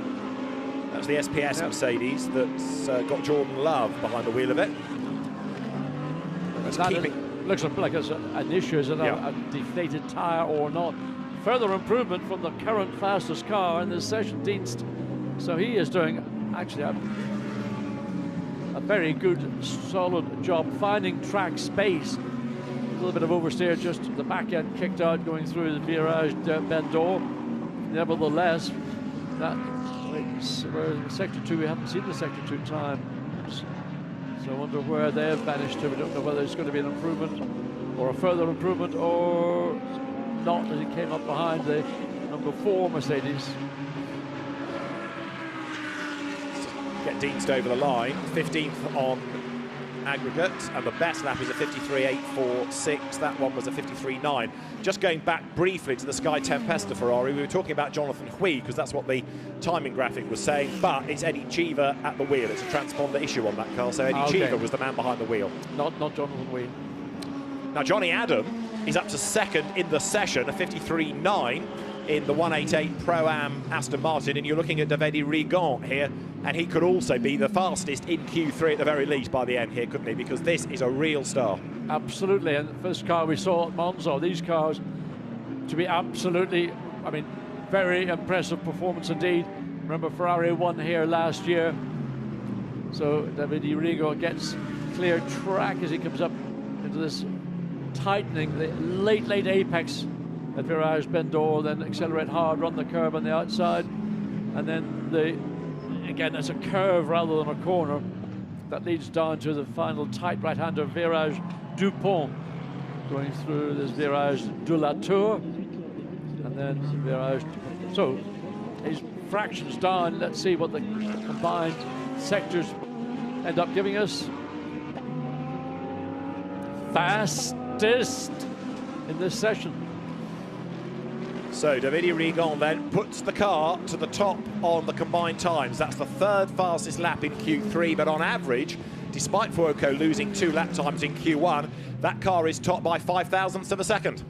That's the SPS Mercedes that's got Jordan Love behind the wheel of it. Looks like it's an issue. Is it a deflated tyre or not? Further improvement from the current fastest car in this session, Dienst. So he is doing actually a very good, solid job finding track space. A little bit of oversteer, just the back end kicked out going through the Virage Bend d'Or. Nevertheless, that. We're in Sector 2, we haven't seen the Sector 2 time. So I wonder where they've vanished to. We don't know whether it's going to be an improvement or a further improvement or not, as it came up behind the number 4 Mercedes. Get Dienst over the line, 15th on aggregate, and the best lap is a 53.846. That one was a 53.9. Just going back briefly to the Sky Tempesta Ferrari, we were talking about Jonathan Hui because that's what the timing graphic was saying, but it's Eddie Cheever at the wheel. It's a transponder issue on that car, so Eddie Cheever was the man behind the wheel. Not Jonathan Hui. Now Johnny Adam is up to second in the session, a 53.9 in the 188 Pro-Am Aston Martin, and you're looking at Davide Rigon here, and he could also be the fastest in Q3 at the very least by the end here, couldn't he? Because this is a real star. Absolutely, and the first car we saw at Monza, these cars to be absolutely, I mean, very impressive performance indeed. Remember, Ferrari won here last year, so Davide Rigon gets clear track as he comes up into this tightening, the late apex at Virage Bend d'Or, then accelerate hard, run the curve on the outside, and then the again, it's a curve rather than a corner that leads down to the final tight right-hander virage Dupont, going through this virage de la Tour, and then virage. So his fractions down. Let's see what the combined sectors end up giving us. Fastest in this session. So Davide Rigon then puts the car to the top on the combined times. That's the third fastest lap in Q3, but on average, despite Fuoco losing 2 lap times in Q1, that car is topped by 0.005 of a second.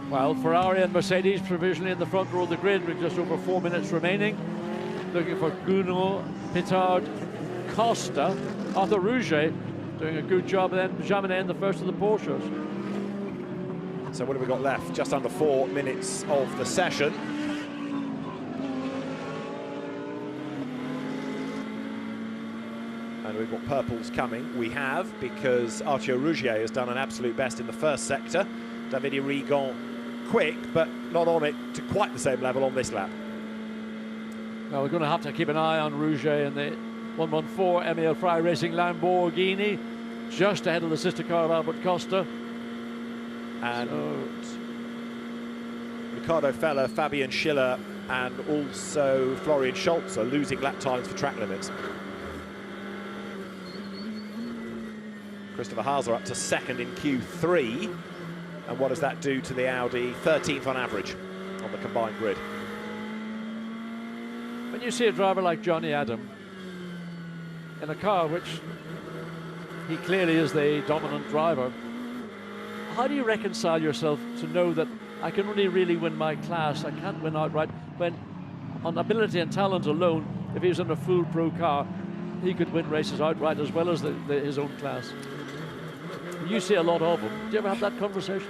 Well, Ferrari and Mercedes provisionally in the front row of the grid with just over 4 minutes remaining. Looking for Gounod, Pittard, Costa, Arthur Rouget doing a good job, and then Jaminet, the first of the Porsches. So what have we got left? Just under 4 minutes of the session. And we've got purples coming. We have, because Arthur Rouget has done an absolute best in the first sector. Davide Rigon quick, but not on it to quite the same level on this lap. Well, we're going to have to keep an eye on Rouget and the 114 Emile Frey Racing Lamborghini, just ahead of the sister car of Albert Costa. And Ricardo Feller, Fabian Schiller, and also Florian Scholz are losing lap times for track limits. Christopher Haas up to second in Q3. And what does that do to the Audi? 13th on average on the combined grid. When you see a driver like Johnny Adam in a car which he clearly is the dominant driver, how do you reconcile yourself to know that I can only really win my class, I can't win outright, when on ability and talent alone, if he was in a full pro car, he could win races outright as well as his own class? You see a lot of them. Do you ever have that conversation?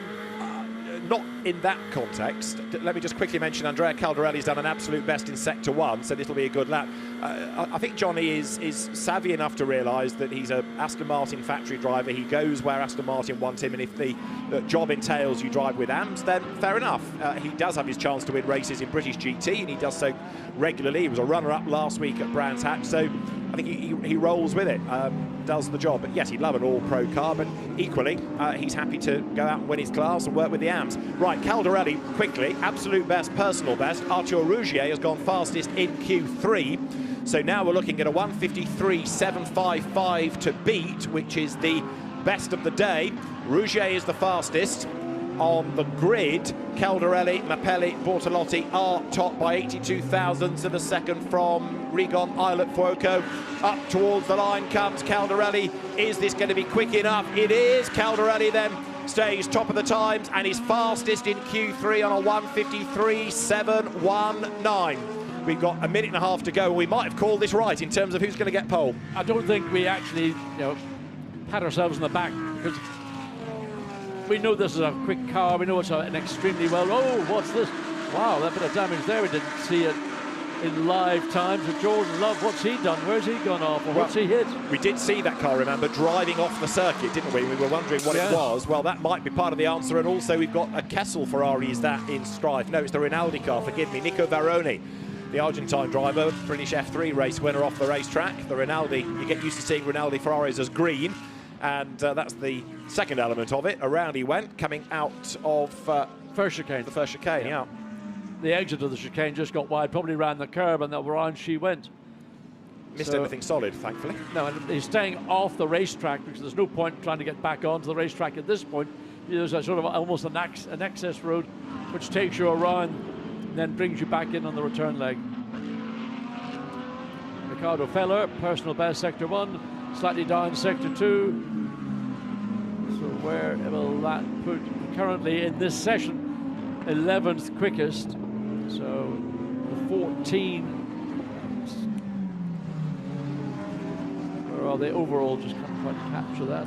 Not in that context. Let me just quickly mention Andrea Caldarelli's done an absolute best in Sector 1, so this will be a good lap. I think Johnny is savvy enough to realise that he's a Aston Martin factory driver. He goes where Aston Martin want him, and if the job entails you drive with AMS, then fair enough. He does have his chance to win races in British GT, and he does so regularly. He was a runner-up last week at Brands Hatch, so I think he rolls with it, does the job. But yes, he'd love an all-pro car, but equally, he's happy to go out and win his class and work with the AMS. Right, Caldarelli, quickly, absolute best, personal best. Arthur Rouget has gone fastest in Q3. So now we're looking at a 1:53.755 to beat, which is the best of the day. Rouget is the fastest. On the grid, Caldarelli, Mappelli, Bortolotti are topped by 82 thousandths of a second from Rigon, Eilert, Fuoco. Up towards the line comes Caldarelli. Is this going to be quick enough? It is. Caldarelli then stays top of the times and is fastest in Q3 on a 1:53.719. We've got a minute and a half to go. We might have called this right in terms of who's going to get pole. I don't think we actually, pat ourselves on the back, because we know this is a quick car. We know it's an extremely well. Oh, what's this? Wow, that bit of damage there. We didn't see it in live time. So Jordan Love, what's he done? Where's he gone off? Or what's he hit? We did see that car, remember, driving off the circuit, didn't we? We were wondering what it was. Well, that might be part of the answer. And also, we've got a Kessel Ferrari. Is that in strife? No, it's the Rinaldi car. Forgive me, Nico Varrone, the Argentine driver, British F3 race winner off the racetrack. The Rinaldi, you get used to seeing Rinaldi Ferraris as green. And that's the second element of it. Around he went, coming out of first chicane. The first chicane, yeah. The exit of the chicane just got wide, probably ran the curb, and around she went. Missed anything solid, thankfully. No, and he's staying off the racetrack because there's no point trying to get back onto the racetrack at this point. There's a sort of almost an access road which takes you around and then brings you back in on the return leg. Ricardo Feller, personal best Sector 1. Slightly down Sector 2. So where will that put currently in this session? 11th quickest. So the 14. Or are they overall? Just can't quite capture that.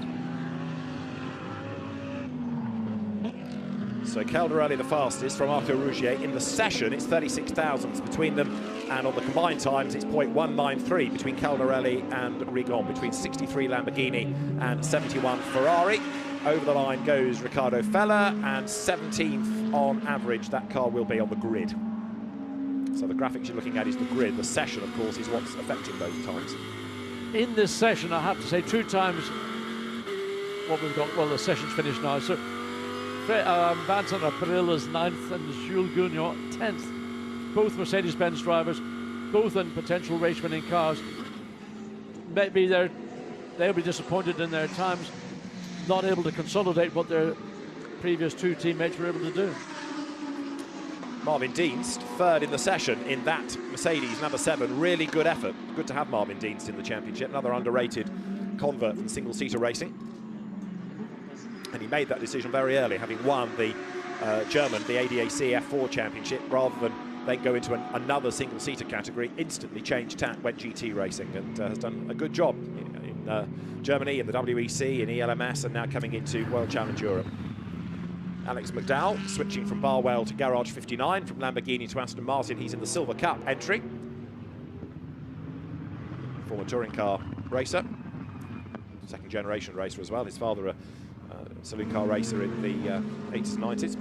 So Caldarelli the fastest from Arthur Rouget. In the session, it's 36 thousandths between them, and on the combined times, it's 0.193 between Caldarelli and Rigon, between 63 Lamborghini and 71 Ferrari. Over the line goes Ricardo Feller, and 17th on average that car will be on the grid. So the graphics you're looking at is the grid. The session, of course, is what's affecting those times. In this session, I have to say, 2 times what we've got. Well, the session's finished now. So Vincent April is 9th and Jules Gounon 10th. Both Mercedes-Benz drivers, both in potential race-winning cars. Maybe they'll be disappointed in their times, not able to consolidate what their previous 2 teammates were able to do. Marvin Dienst, 3rd in the session in that Mercedes number 7. Really good effort. Good to have Marvin Dienst in the championship. Another underrated convert from single-seater racing. And he made that decision very early, having won the German, the ADAC F4 championship, rather than then go into another single-seater category, instantly changed tack, went GT racing, and has done a good job in Germany, in the WEC, in ELMS, and now coming into World Challenge Europe. Alex McDowell switching from Barwell to Garage 59, from Lamborghini to Aston Martin. He's in the Silver Cup entry. Former touring car racer, second generation racer as well. His father a saloon car racer in the 80s and 90s.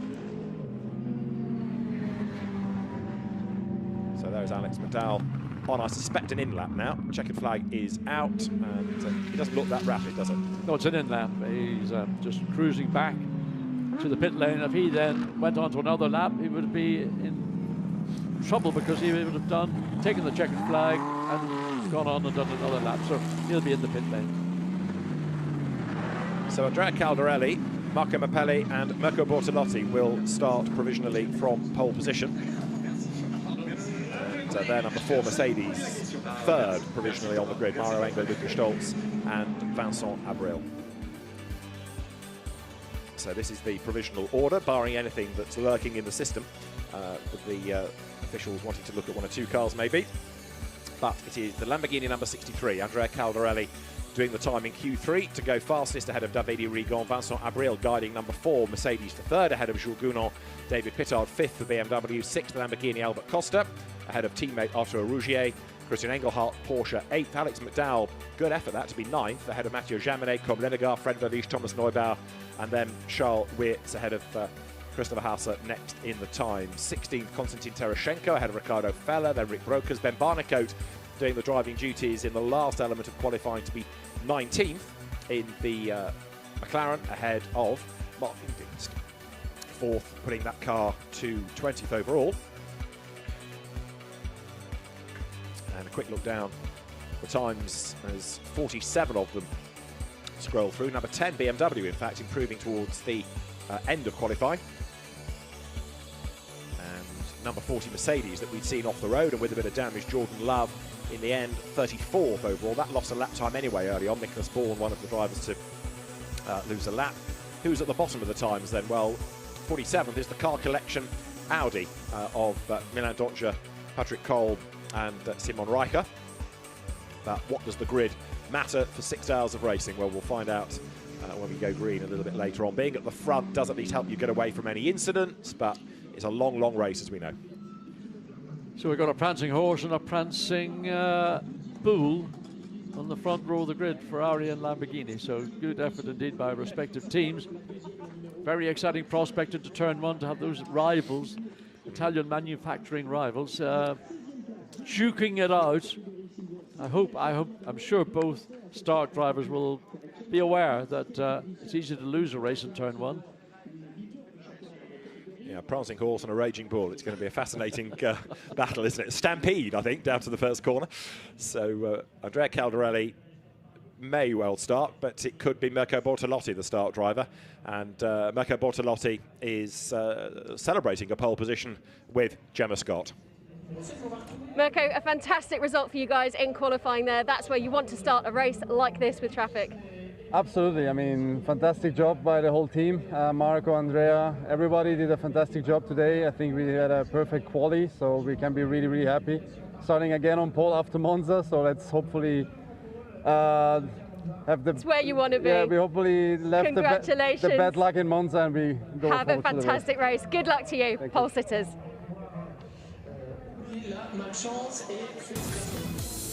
So there's Alex McDowell on, I suspect, an in-lap now. Checkered flag is out, and he doesn't look that rapid, does it? No, it's an in-lap. He's just cruising back to the pit lane. If he then went on to another lap, he would be in trouble, because he would have taken the checkered flag and gone on and done another lap. So he'll be in the pit lane. So Andrea Caldarelli, Marco Mappelli and Mirko Bortolotti will start provisionally from pole position. And their number 4 Mercedes, 3rd provisionally on the grid, Mario Engel, Lukas Stolz and Vincent Abril. So this is the provisional order, barring anything that's lurking in the system, with the officials wanting to look at 1 or 2 cars maybe. But it is the Lamborghini number 63, Andrea Caldarelli, doing the time in Q3 to go fastest ahead of Davide Rigon. Vincent Abril guiding number 4 Mercedes to 3rd ahead of Jules Gounon. David Pittard 5th for BMW, 6th Lamborghini Albert Costa ahead of teammate Arthur Rougier. Christian Engelhardt Porsche 8th. Alex McDowell, good effort that to be 9th ahead of Mathieu Jaminet, Cobb Lenegar, Fred Verviche, Thomas Neubauer, and then Charles Wirtz ahead of Christopher Hasse next in the time. 16th Konstantin Terashenko ahead of Ricardo Feller, then Rick Brokers, Ben Barnicoat doing the driving duties in the last element of qualifying to be 19th in the McLaren ahead of Martin Dienst. 4th, putting that car to 20th overall. And a quick look down the times as 47 of them scroll through. Number 10 BMW, in fact, improving towards the end of qualifying. And number 40 Mercedes that we'd seen off the road and with a bit of damage, Jordan Love, in the end 34th overall. That lost a lap time anyway early on. Nicholas Bourne, one of the drivers to lose a lap. Who's at the bottom of the times then? Well, 47th is the car collection Audi of Milan Dottger, Patrick Kolb and Simon Reicher. But what does the grid matter for 6 hours of racing? Well, we'll find out when we go green a little bit later on. Being at the front does at least help you get away from any incidents, but it's a long, long race, as we know. So we've got a prancing horse and a prancing bull on the front row of the grid, Ferrari and Lamborghini. So good effort indeed by respective teams. Very exciting prospect into turn 1 to have those rivals, Italian manufacturing rivals, duking it out. I'm sure both start drivers will be aware that it's easy to lose a race in turn 1. Yeah, prancing horse and a raging bull. It's going to be a fascinating battle, isn't it? A stampede, I think, down to the first corner. So Andrea Caldarelli may well start, but it could be Mirko Bortolotti, the start driver. And Mirko Bortolotti is celebrating a pole position with Gemma Scott. Mirko, a fantastic result for you guys in qualifying there. That's where you want to start a race like this with traffic. Absolutely. I mean, fantastic job by the whole team. Marco, Andrea, everybody did a fantastic job today. I think we had a perfect quali, so we can be really, really happy. Starting again on pole after Monza, so let's hopefully have the... It's where you want to be. Yeah, we hopefully left the bad luck in Monza and we go have a fantastic race. Good luck to you, pole sitters. Ma chance est...